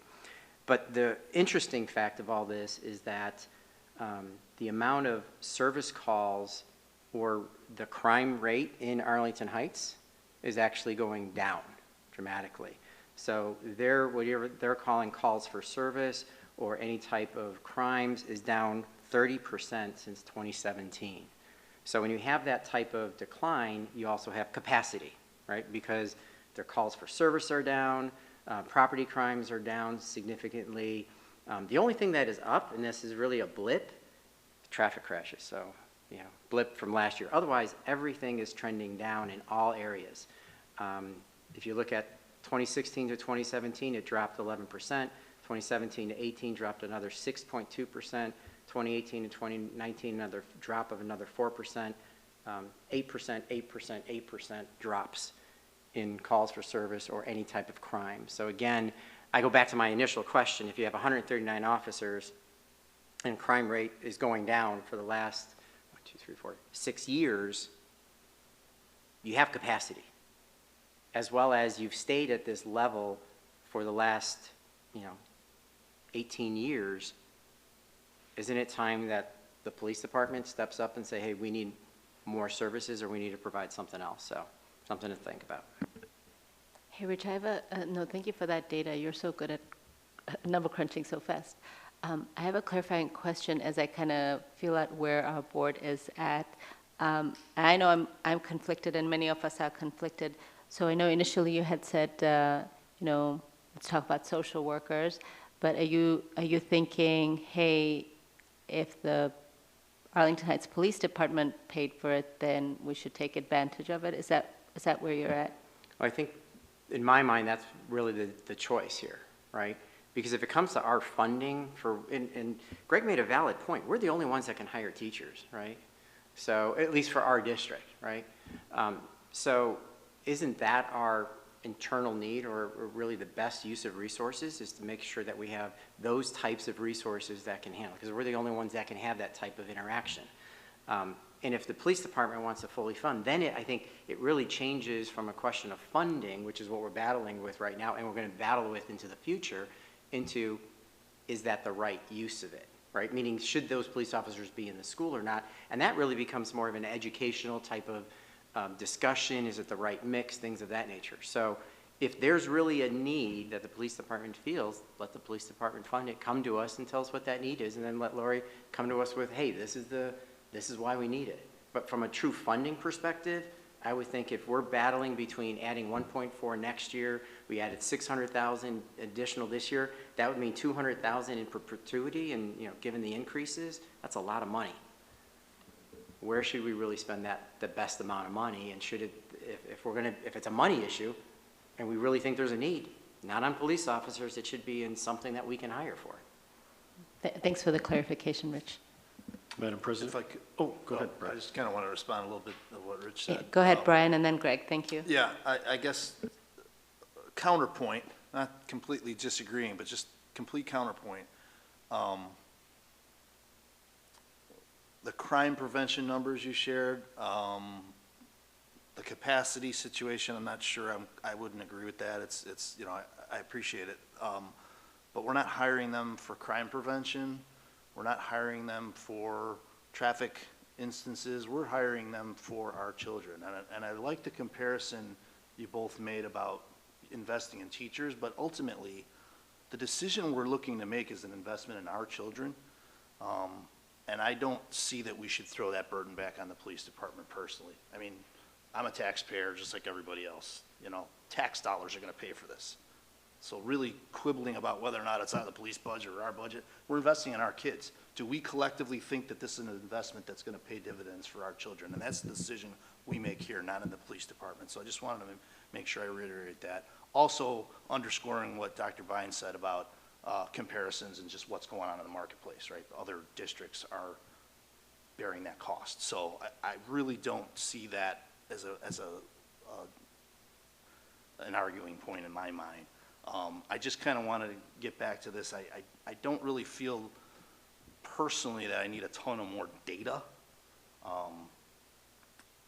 But the interesting fact of all this is that the amount of service calls or the crime rate in Arlington Heights is actually going down dramatically. So whatever they're calling calls for service or any type of crimes is down 30% since 2017. So when you have that type of decline, you also have capacity, right? Because their calls for service are down, property crimes are down significantly. The only thing that is up, and this is really a blip, traffic crashes. So, blip from last year. Otherwise, everything is trending down in all areas. If you look at 2016 to 2017, it dropped 11%. 2017 to 18 dropped another 6.2%. 2018 to 2019, another drop of another 4%. 8% drops in calls for service or any type of crime. So again, I go back to my initial question. If you have 139 officers and crime rate is going down for the last 6 years, you have capacity, as well as you've stayed at this level for the last 18 years. Isn't it time that the police department steps up and say, hey, we need more services, or we need to provide something else? So something to think about. Hey, Rich, I have no, thank you for that data. You're so good at number crunching so fast. I have a clarifying question as I kind of feel out where our board is at. I know I'm conflicted, and many of us are conflicted. So I know initially you had said, let's talk about social workers, but are you thinking, hey, if the Arlington Heights Police Department paid for it, then we should take advantage of it? Is that where you're at? I think, in my mind, that's really the choice here, right? Because if it comes to our funding and Greg made a valid point, we're the only ones that can hire teachers, right? So, at least for our district, right? So, isn't that our internal need, or really the best use of resources, is to make sure that we have those types of resources that can handle, because we're the only ones that can have that type of interaction. And if the police department wants to fully fund, then I think it really changes from a question of funding, which is what we're battling with right now, and we're going to battle with into the future, into, is that the right use of it, right? Meaning, should those police officers be in the school or not? And that really becomes more of an educational type of discussion. Is it the right mix? Things of that nature. So if there's really a need that the police department feels, let the police department fund it, come to us and tell us what that need is, and then let Lori come to us with, hey, this is why we need it. But from a true funding perspective, I would think if we're battling between adding 1.4 next year, we added 600,000 additional this year, that would mean 200,000 in perpetuity, and given the increases, that's a lot of money. Where should we really spend the best amount of money? And should it, if it's a money issue, and we really think there's a need, not on police officers, it should be in something that we can hire for. Thanks for the clarification, Rich. Madam President? If I could, Go ahead, Brian. I just kind of want to respond a little bit of what Rich said. Yeah, go ahead, Brian, and then Greg. Thank you. Yeah, I guess counterpoint, not completely disagreeing, but just complete counterpoint. The crime prevention numbers you shared, the capacity situation, I'm not sure I wouldn't agree with that. It's I appreciate it. But we're not hiring them for crime prevention. We're not hiring them for traffic instances. We're hiring them for our children. And I like the comparison you both made about investing in teachers, but ultimately, the decision we're looking to make is an investment in our children. And I don't see that we should throw that burden back on the police department personally. I mean, I'm a taxpayer just like everybody else. Tax dollars are going to pay for this. So really quibbling about whether or not it's on the police budget or our budget, we're investing in our kids. Do we collectively think that this is an investment that's going to pay dividends for our children? And that's the decision we make here, not in the police department. So I just wanted to make sure I reiterate that. Also underscoring what Dr. Vine said about comparisons and just what's going on in the marketplace, right? Other districts are bearing that cost. So I really don't see that as an arguing point in my mind. I just kind of wanted to get back to this. I don't really feel personally that I need a ton of more data.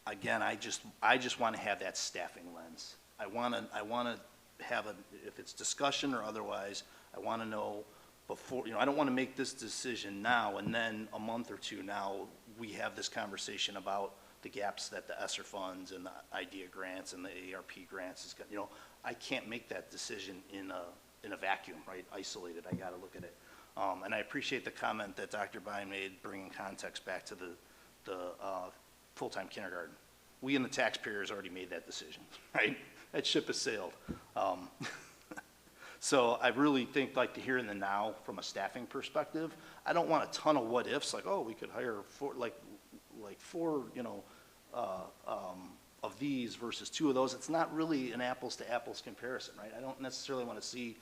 Again, I just want to have that staffing lens. I want to have if it's discussion or otherwise, I want to know before, I don't want to make this decision now and then a month or two now we have this conversation about the gaps that the ESSER funds and the IDEA grants and the ARP grants is, I can't make that decision in a vacuum, right? Isolated. I got to look at it. And I appreciate the comment that Dr. Vine made, bringing context back to the full-time kindergarten. We and the taxpayers already made that decision, right? That ship has sailed. So I really think, like, the here and the now from a staffing perspective, I don't want a ton of what ifs, like, oh, we could hire four, of these versus two of those. It's not really an apples to apples comparison, right? I don't necessarily want to see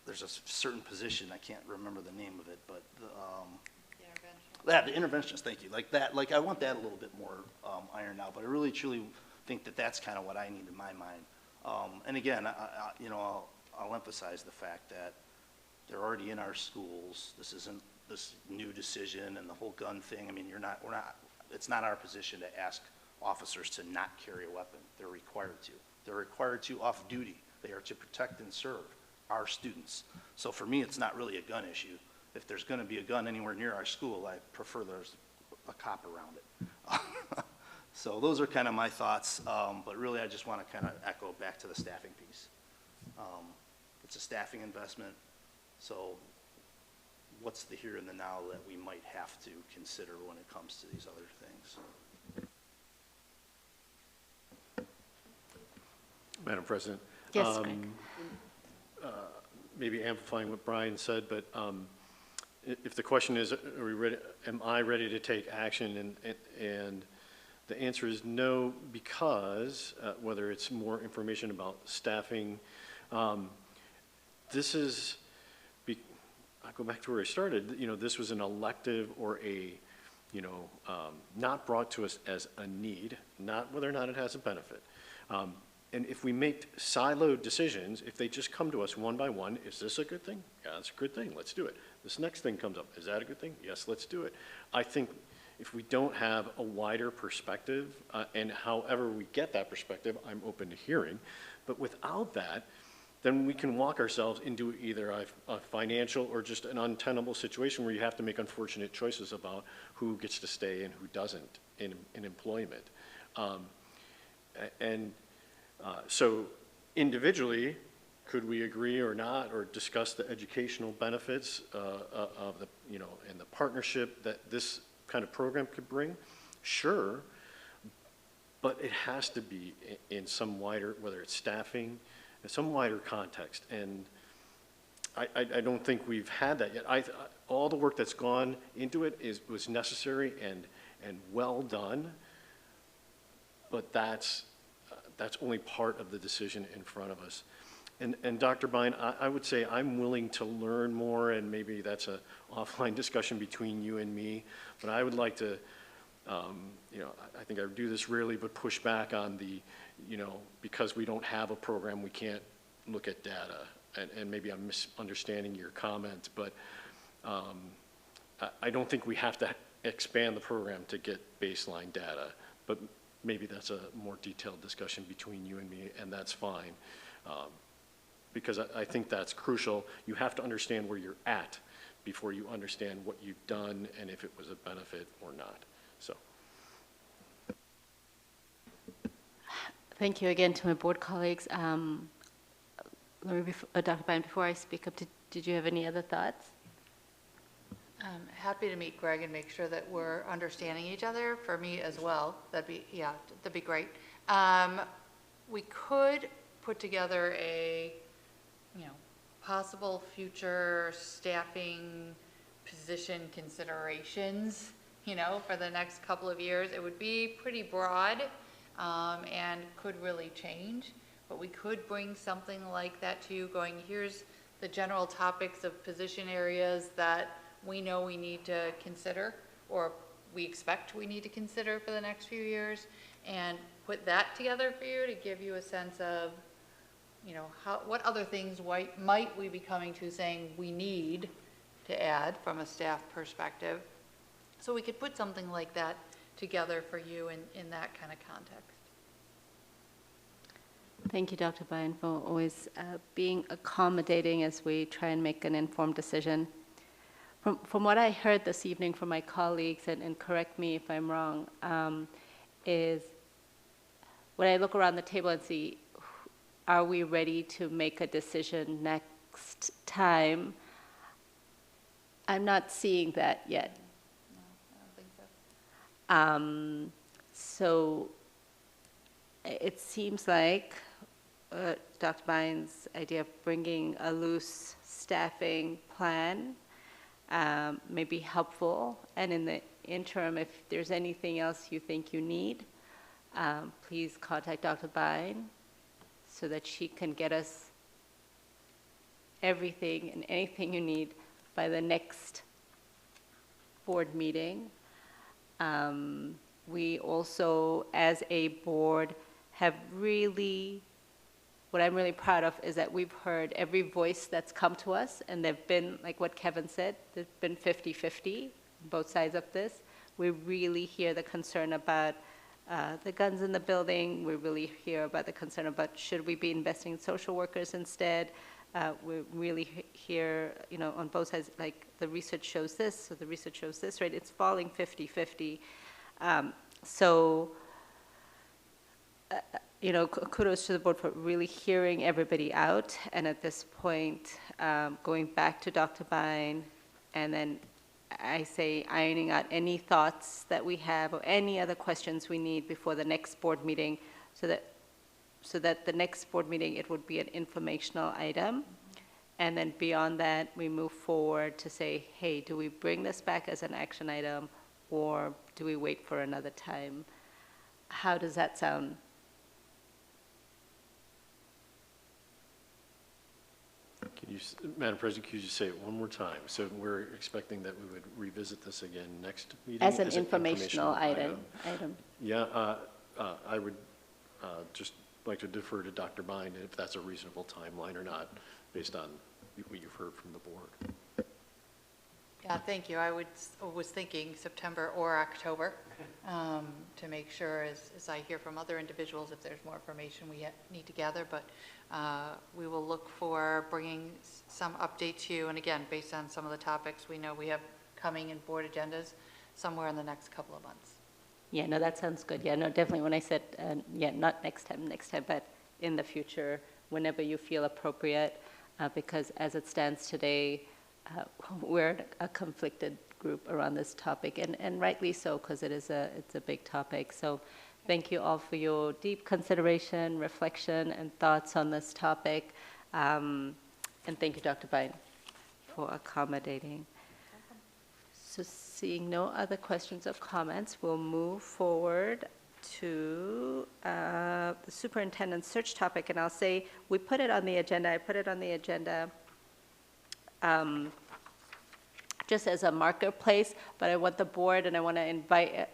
there's a certain position, I can't remember the name of it, but the interventionist, thank you. Like that, I want that a little bit more ironed out, but I really truly think that that's kind of what I need in my mind. And again, I'll emphasize the fact that they're already in our schools. This isn't this new decision and the whole gun thing. I mean, it's not our position to ask officers to not carry a weapon. They're required to. They're required to off duty. They are to protect and serve our students. So for me, it's not really a gun issue. If there's going to be a gun anywhere near our school, I prefer there's a cop around it. So those are kind of my thoughts, but really I just want to kind of echo back to the staffing piece. It's a staffing investment, so what's the here and the now that we might have to consider when it comes to these other things. Madam President. Yes, Greg. Maybe amplifying what Brian said, but if the question is, are we ready, am I ready to take action? And the answer is no, because whether it's more information about staffing, this is, I go back to where I started, you know, this was an elective or a, you know, not brought to us as a need, not whether or not it has a benefit. And if we make siloed decisions, if they just come to us one by one, is this a good thing? Yeah, that's a good thing, let's do it. This next thing comes up, is that a good thing? Yes, let's do it. I think if we don't have a wider perspective, and however we get that perspective, I'm open to hearing, but without that, then we can walk ourselves into either a financial or just an untenable situation where you have to make unfortunate choices about who gets to stay and who doesn't in employment. So individually, could we agree or not, or discuss the educational benefits of the, you know, and the partnership that this kind of program could bring? Sure, but it has to be in some wider, whether it's staffing, in some wider context. And I don't think we've had that yet. All the work that's gone into it was necessary and well done, but that's only part of the decision in front of us. And Dr. Bine, I would say I'm willing to learn more, and maybe that's an offline discussion between you and me, but I would like to, you know, I think I do this rarely, but push back on the, you know, because we don't have a program, we can't look at data. And maybe I'm misunderstanding your comment, but I don't think we have to expand the program to get baseline data, but maybe that's a more detailed discussion between you and me, and that's fine. Because I think that's crucial. You have to understand where you're at before you understand what you've done and if it was a benefit or not. So. Thank you again to my board colleagues. Dr. Bine, before I speak up, did you have any other thoughts? I'm happy to meet Greg and make sure that we're understanding each other, for me as well. That'd be great. We could put together a, you know, possible future staffing position considerations, you know, for the next couple of years. It would be pretty broad and could really change, but we could bring something like that to you going, here's the general topics of position areas that we know we need to consider, or we expect we need to consider for the next few years, and put that together for you to give you a sense of, you know, what other things might we be coming to saying we need to add from a staff perspective. So we could put something like that together for you in that kind of context. Thank you, Dr. Bine, for always being accommodating as we try and make an informed decision. From what I heard this evening from my colleagues, and correct me if I'm wrong, is when I look around the table and see, are we ready to make a decision next time? I'm not seeing that yet. No, I don't think so. So it seems like Dr. Bine's idea of bringing a loose staffing plan may be helpful. And in the interim, if there's anything else you think you need, please contact Dr. Bine so that she can get us everything and anything you need by the next board meeting. We also, as a board, have really, what I'm really proud of is that we've heard every voice that's come to us, and they've been, like what Kevin said, there's been 50-50, both sides of this. We really hear the concern about the guns in the building. We really hear about the concern about should we be investing in social workers instead. We really hear, you know, on both sides, like the research shows this, so the research shows this, right? It's falling 50-50. You know, kudos to the board for really hearing everybody out. And at this point, going back to Dr. Bine, And then I say ironing out any thoughts that we have or any other questions we need before the next board meeting, so that the next board meeting, it would be an informational item. And then beyond that, we move forward to say, hey, do we bring this back as an action item, or do we wait for another time? How does that sound? Can you, Madam President, could you say it one more time? So we're expecting that we would revisit this again next meeting? As an informational item. Yeah, I would just like to defer to Dr. Bind if that's a reasonable timeline or not, based on what you've heard from the board. Yeah, thank you. I was thinking September or October to make sure, as I hear from other individuals, if there's more information we need to gather. But we will look for bringing some update to you. And again, based on some of the topics we know we have coming in board agendas somewhere in the next couple of months. Yeah, no, that sounds good. Yeah, no, definitely when I said, yeah, not next time, but in the future, whenever you feel appropriate, because as it stands today, we're a conflicted group around this topic, and rightly so, because it's a big topic. So thank you all for your deep consideration, reflection, and thoughts on this topic. And thank you, Dr. Biden, for accommodating. So seeing no other questions or comments, we'll move forward to the superintendent search topic. And I'll say, we put it on the agenda. I put it on the agenda just as a marketplace, but I want the board, and I want to invite,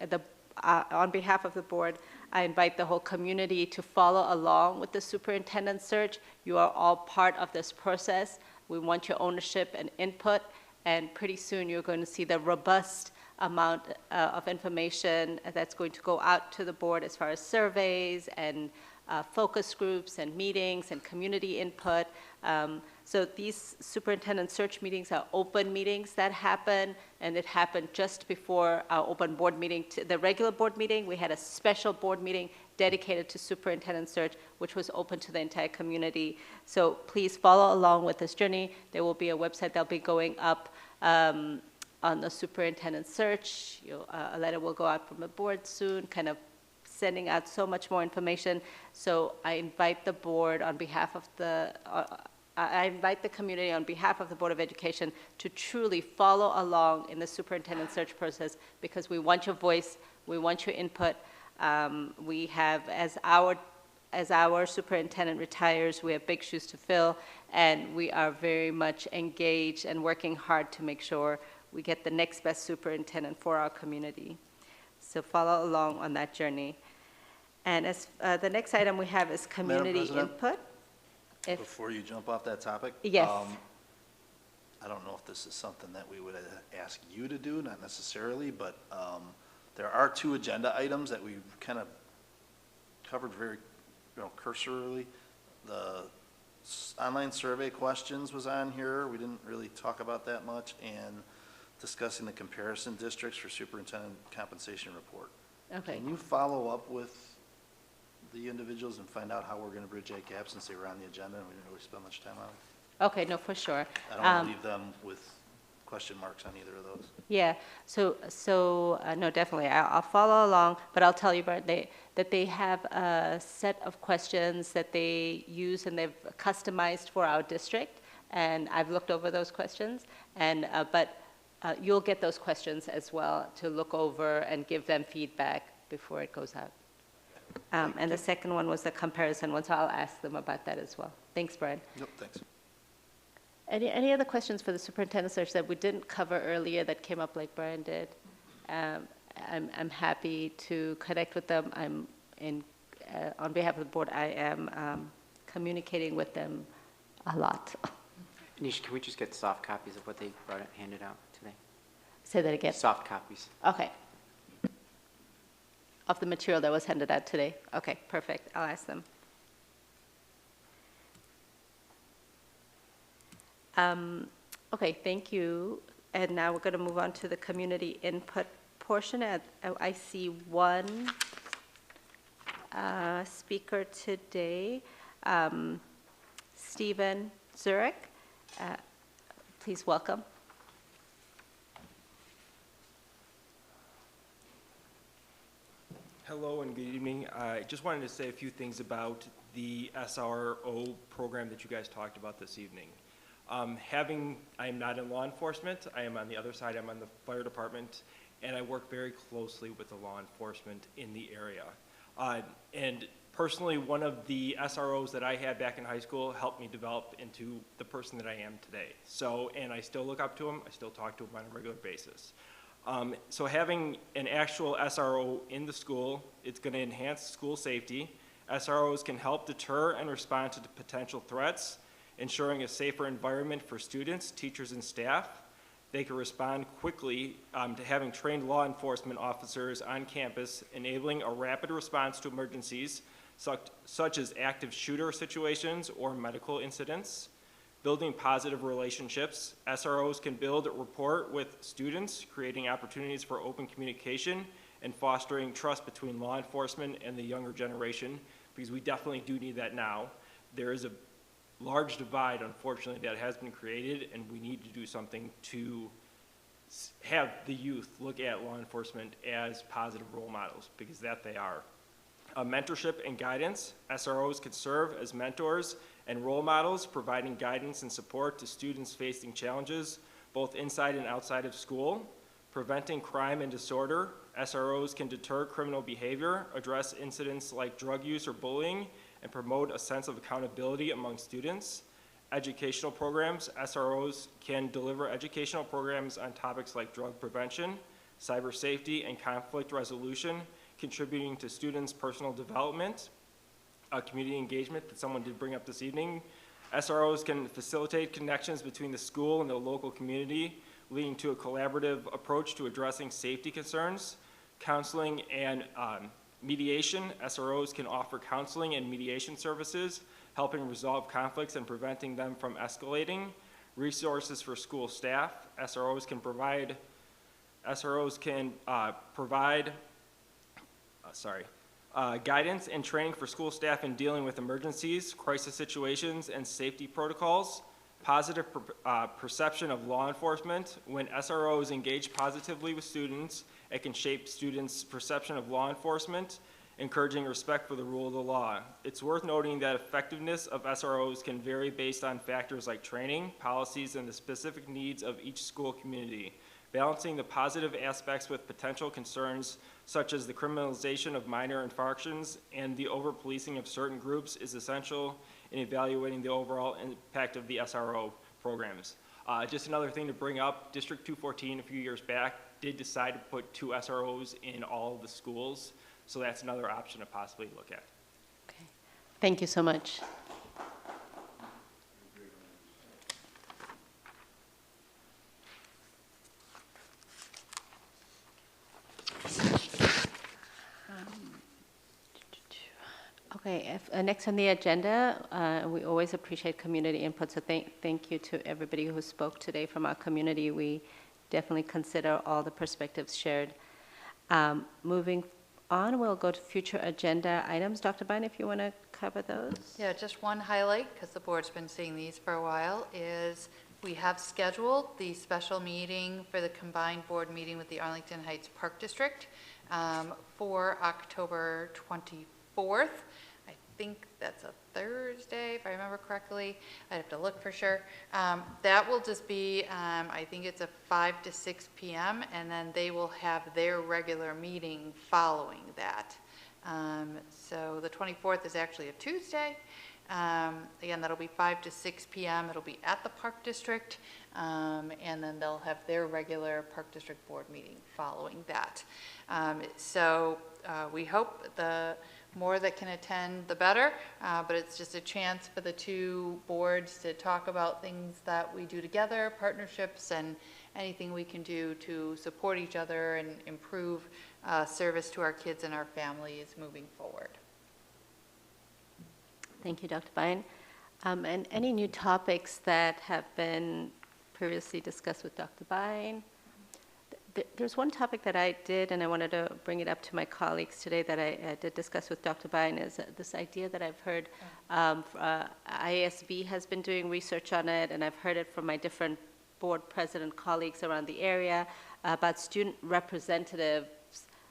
on behalf of the board, I invite the whole community to follow along with the superintendent search. You are all part of this process. We want your ownership and input, and pretty soon you're going to see the robust amount of information that's going to go out to the board as far as surveys and focus groups and meetings and community input. So these superintendent search meetings are open meetings that happen, and it happened just before our open board meeting. The regular board meeting, we had a special board meeting dedicated to superintendent search, which was open to the entire community. So please follow along with this journey. There will be a website that'll be going up on the superintendent search. A letter will go out from the board soon, kind of sending out so much more information. So I invite the board on behalf of I invite the community on behalf of the Board of Education to truly follow along in the superintendent search process, because we want your voice, we want your input. We have, as our superintendent retires, we have big shoes to fill, and we are very much engaged and working hard to make sure we get the next best superintendent for our community. So follow along on that journey. And as the next item we have is community input. Before you jump off that topic. Yes. I don't know if this is something that we would ask you to do, not necessarily, but there are two agenda items that we kind of covered very cursorily. The online survey questions was on here. We didn't really talk about that much, and discussing the comparison districts for superintendent compensation report. Okay. Can you follow up with the individuals and find out how we're going to bridge that gap, since they were on the agenda and we didn't really spend much time on it? Okay, no, for sure. I don't want to leave them with question marks on either of those. Yeah, so no, definitely, I'll follow along, but I'll tell you about that they have a set of questions that they use and they've customized for our district, and I've looked over those questions, and but you'll get those questions as well to look over and give them feedback before it goes out. And the second one was the comparison one, so I'll ask them about that as well. Thanks, Brian. Yep, thanks. Any other questions for the superintendent search that we didn't cover earlier that came up like Brian did? I'm happy to connect with them. I'm on behalf of the board, I am communicating with them a lot. Nisha, can we just get soft copies of what they handed out today? Say that again. Soft copies. Okay. Of the material that was handed out today? Okay, perfect. I'll ask them. Okay, thank you. And now we're going to move on to the community input portion. I see one speaker today, Stephen Zurich. Please welcome. Hello and good evening. I just wanted to say a few things about the SRO program that you guys talked about this evening. I am not in law enforcement. I am on the other side. I'm on the fire department, and I work very closely with the law enforcement in the area. And personally, one of the SROs that I had back in high school helped me develop into the person that I am today. So, and I still look up to him. I still talk to him on a regular basis. So having an actual SRO in the school, it's going to enhance school safety. SROs can help deter and respond to the potential threats, ensuring a safer environment for students, teachers, and staff. They can respond quickly to having trained law enforcement officers on campus, enabling a rapid response to emergencies, such as active shooter situations or medical incidents. Building positive relationships. SROs can build a rapport with students, creating opportunities for open communication and fostering trust between law enforcement and the younger generation, because we definitely do need that now. There is a large divide, unfortunately, that has been created, and we need to do something to have the youth look at law enforcement as positive role models, because that they are. Mentorship and guidance. SROs can serve as mentors and role models, providing guidance and support to students facing challenges, both inside and outside of school. Preventing crime and disorder. SROs can deter criminal behavior, address incidents like drug use or bullying, and promote a sense of accountability among students. Educational programs. SROs can deliver educational programs on topics like drug prevention, cyber safety, and conflict resolution, contributing to students' personal development. Community engagement that someone did bring up this evening. SROs can facilitate connections between the school and the local community, leading to a collaborative approach to addressing safety concerns. Counseling and mediation. SROs can offer counseling and mediation services, helping resolve conflicts and preventing them from escalating. Resources for school staff. SROs can provide guidance and training for school staff in dealing with emergencies, crisis situations, and safety protocols. Positive perception of law enforcement. When SROs engage positively with students, it can shape students' perception of law enforcement, encouraging respect for the rule of the law. It's worth noting that effectiveness of SROs can vary based on factors like training, policies, and the specific needs of each school community. Balancing the positive aspects with potential concerns such as the criminalization of minor infractions and the over-policing of certain groups is essential in evaluating the overall impact of the SRO programs. Just another thing to bring up, District 214 a few years back did decide to put 2 SROs in all of the schools, so that's another option to possibly look at. Okay. Thank you so much. Okay, next on the agenda, we always appreciate community input, so thank you to everybody who spoke today from our community. We definitely consider all the perspectives shared. Moving on, we'll go to future agenda items. Dr. Bine, if you want to cover those. Yeah, just one highlight, because the board's been seeing these for a while, is we have scheduled the special meeting for the combined board meeting with the Arlington Heights Park District for October 24th. I think that's a Thursday, if I remember correctly. I'd have to look for sure. That will just be, I think it's a 5 to 6 p.m., and then they will have their regular meeting following that. So the 24th is actually a Tuesday. Again, that'll be 5 to 6 p.m. It'll be at the Park District, and then they'll have their regular Park District Board meeting following that. So we hope the more that can attend, the better, but it's just a chance for the two boards to talk about things that we do together, partnerships, and anything we can do to support each other and improve service to our kids and our families moving forward. Thank you, Dr. Bine. And any new topics that have been previously discussed with Dr. Bine? There's one topic that I did, and I wanted to bring it up to my colleagues today that I did discuss with Dr. Bine, is this idea that I've heard IASB has been doing research on it, and I've heard it from my different board president colleagues around the area about student representatives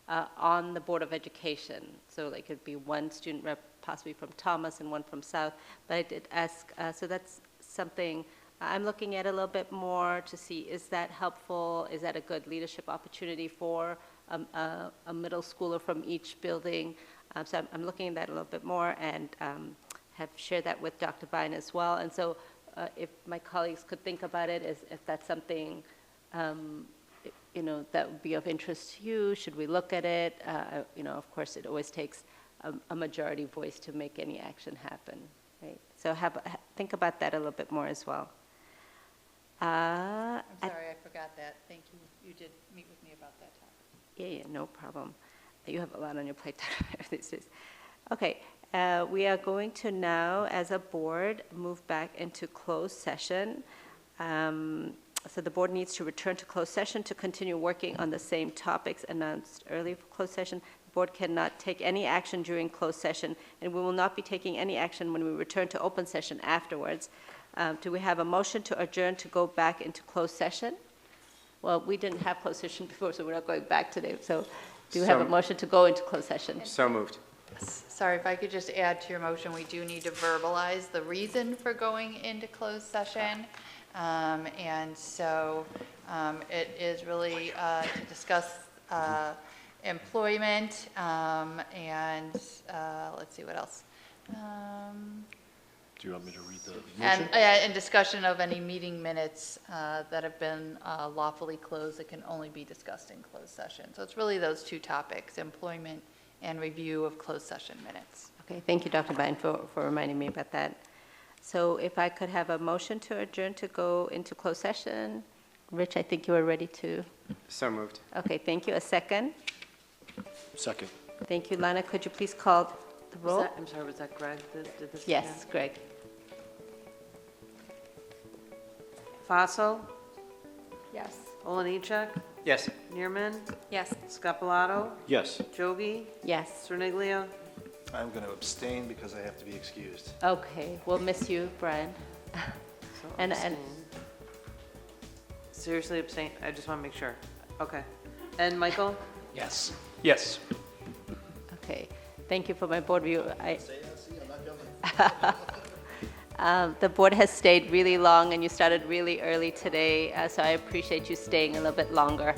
on the Board of Education. So like it'd be one student rep possibly from Thomas and one from South. But I did ask, so that's something I'm looking at a little bit more to see, is that helpful? Is that a good leadership opportunity for a middle schooler from each building? So I'm looking at that a little bit more, and have shared that with Dr. Bine as well. And so if my colleagues could think about it, if that's something you know, that would be of interest to you, should we look at it? You know, of course, it always takes a majority voice to make any action happen, right? So think about that a little bit more as well. I'm sorry, I forgot that. Thank you. You did meet with me about that topic. Yeah, no problem. You have a lot on your plate these days. Okay, we are going to now, as a board, move back into closed session. So the board needs to return to closed session to continue working on the same topics announced earlier for closed session. The board cannot take any action during closed session, and we will not be taking any action when we return to open session afterwards. Do we have a motion to adjourn to go back into closed session? Well, we didn't have closed session before, so we're not going back today. So do you have a motion to go into closed session? So moved. Sorry, if I could just add to your motion, we do need to verbalize the reason for going into closed session. And so it is really to discuss employment and let's see what else. Do you want me to read the motion? And discussion of any meeting minutes that have been lawfully closed that can only be discussed in closed session. So it's really those two topics, employment and review of closed session minutes. Okay, thank you, Dr. Bine, for reminding me about that. So if I could have a motion to adjourn to go into closed session. Rich, I think you are ready to. So moved. Okay, thank you. A second? Second. Thank you. Lana, could you please call the roll? I'm sorry, was that Greg that did this? Yes, Greg. Fossil, Yes. Oliniechek, Yes. Neerman, Yes. Scapalato, Yes. Jogi, Yes. Cerniglia. I'm going to abstain because I have to be excused. Okay, we'll miss you, Brian. So And- abstain. Seriously abstain? I just want to make sure. Okay. And Michael? Yes. Yes. Okay, thank you for my board view. The board has stayed really long, and you started really early today, so I appreciate you staying a little bit longer.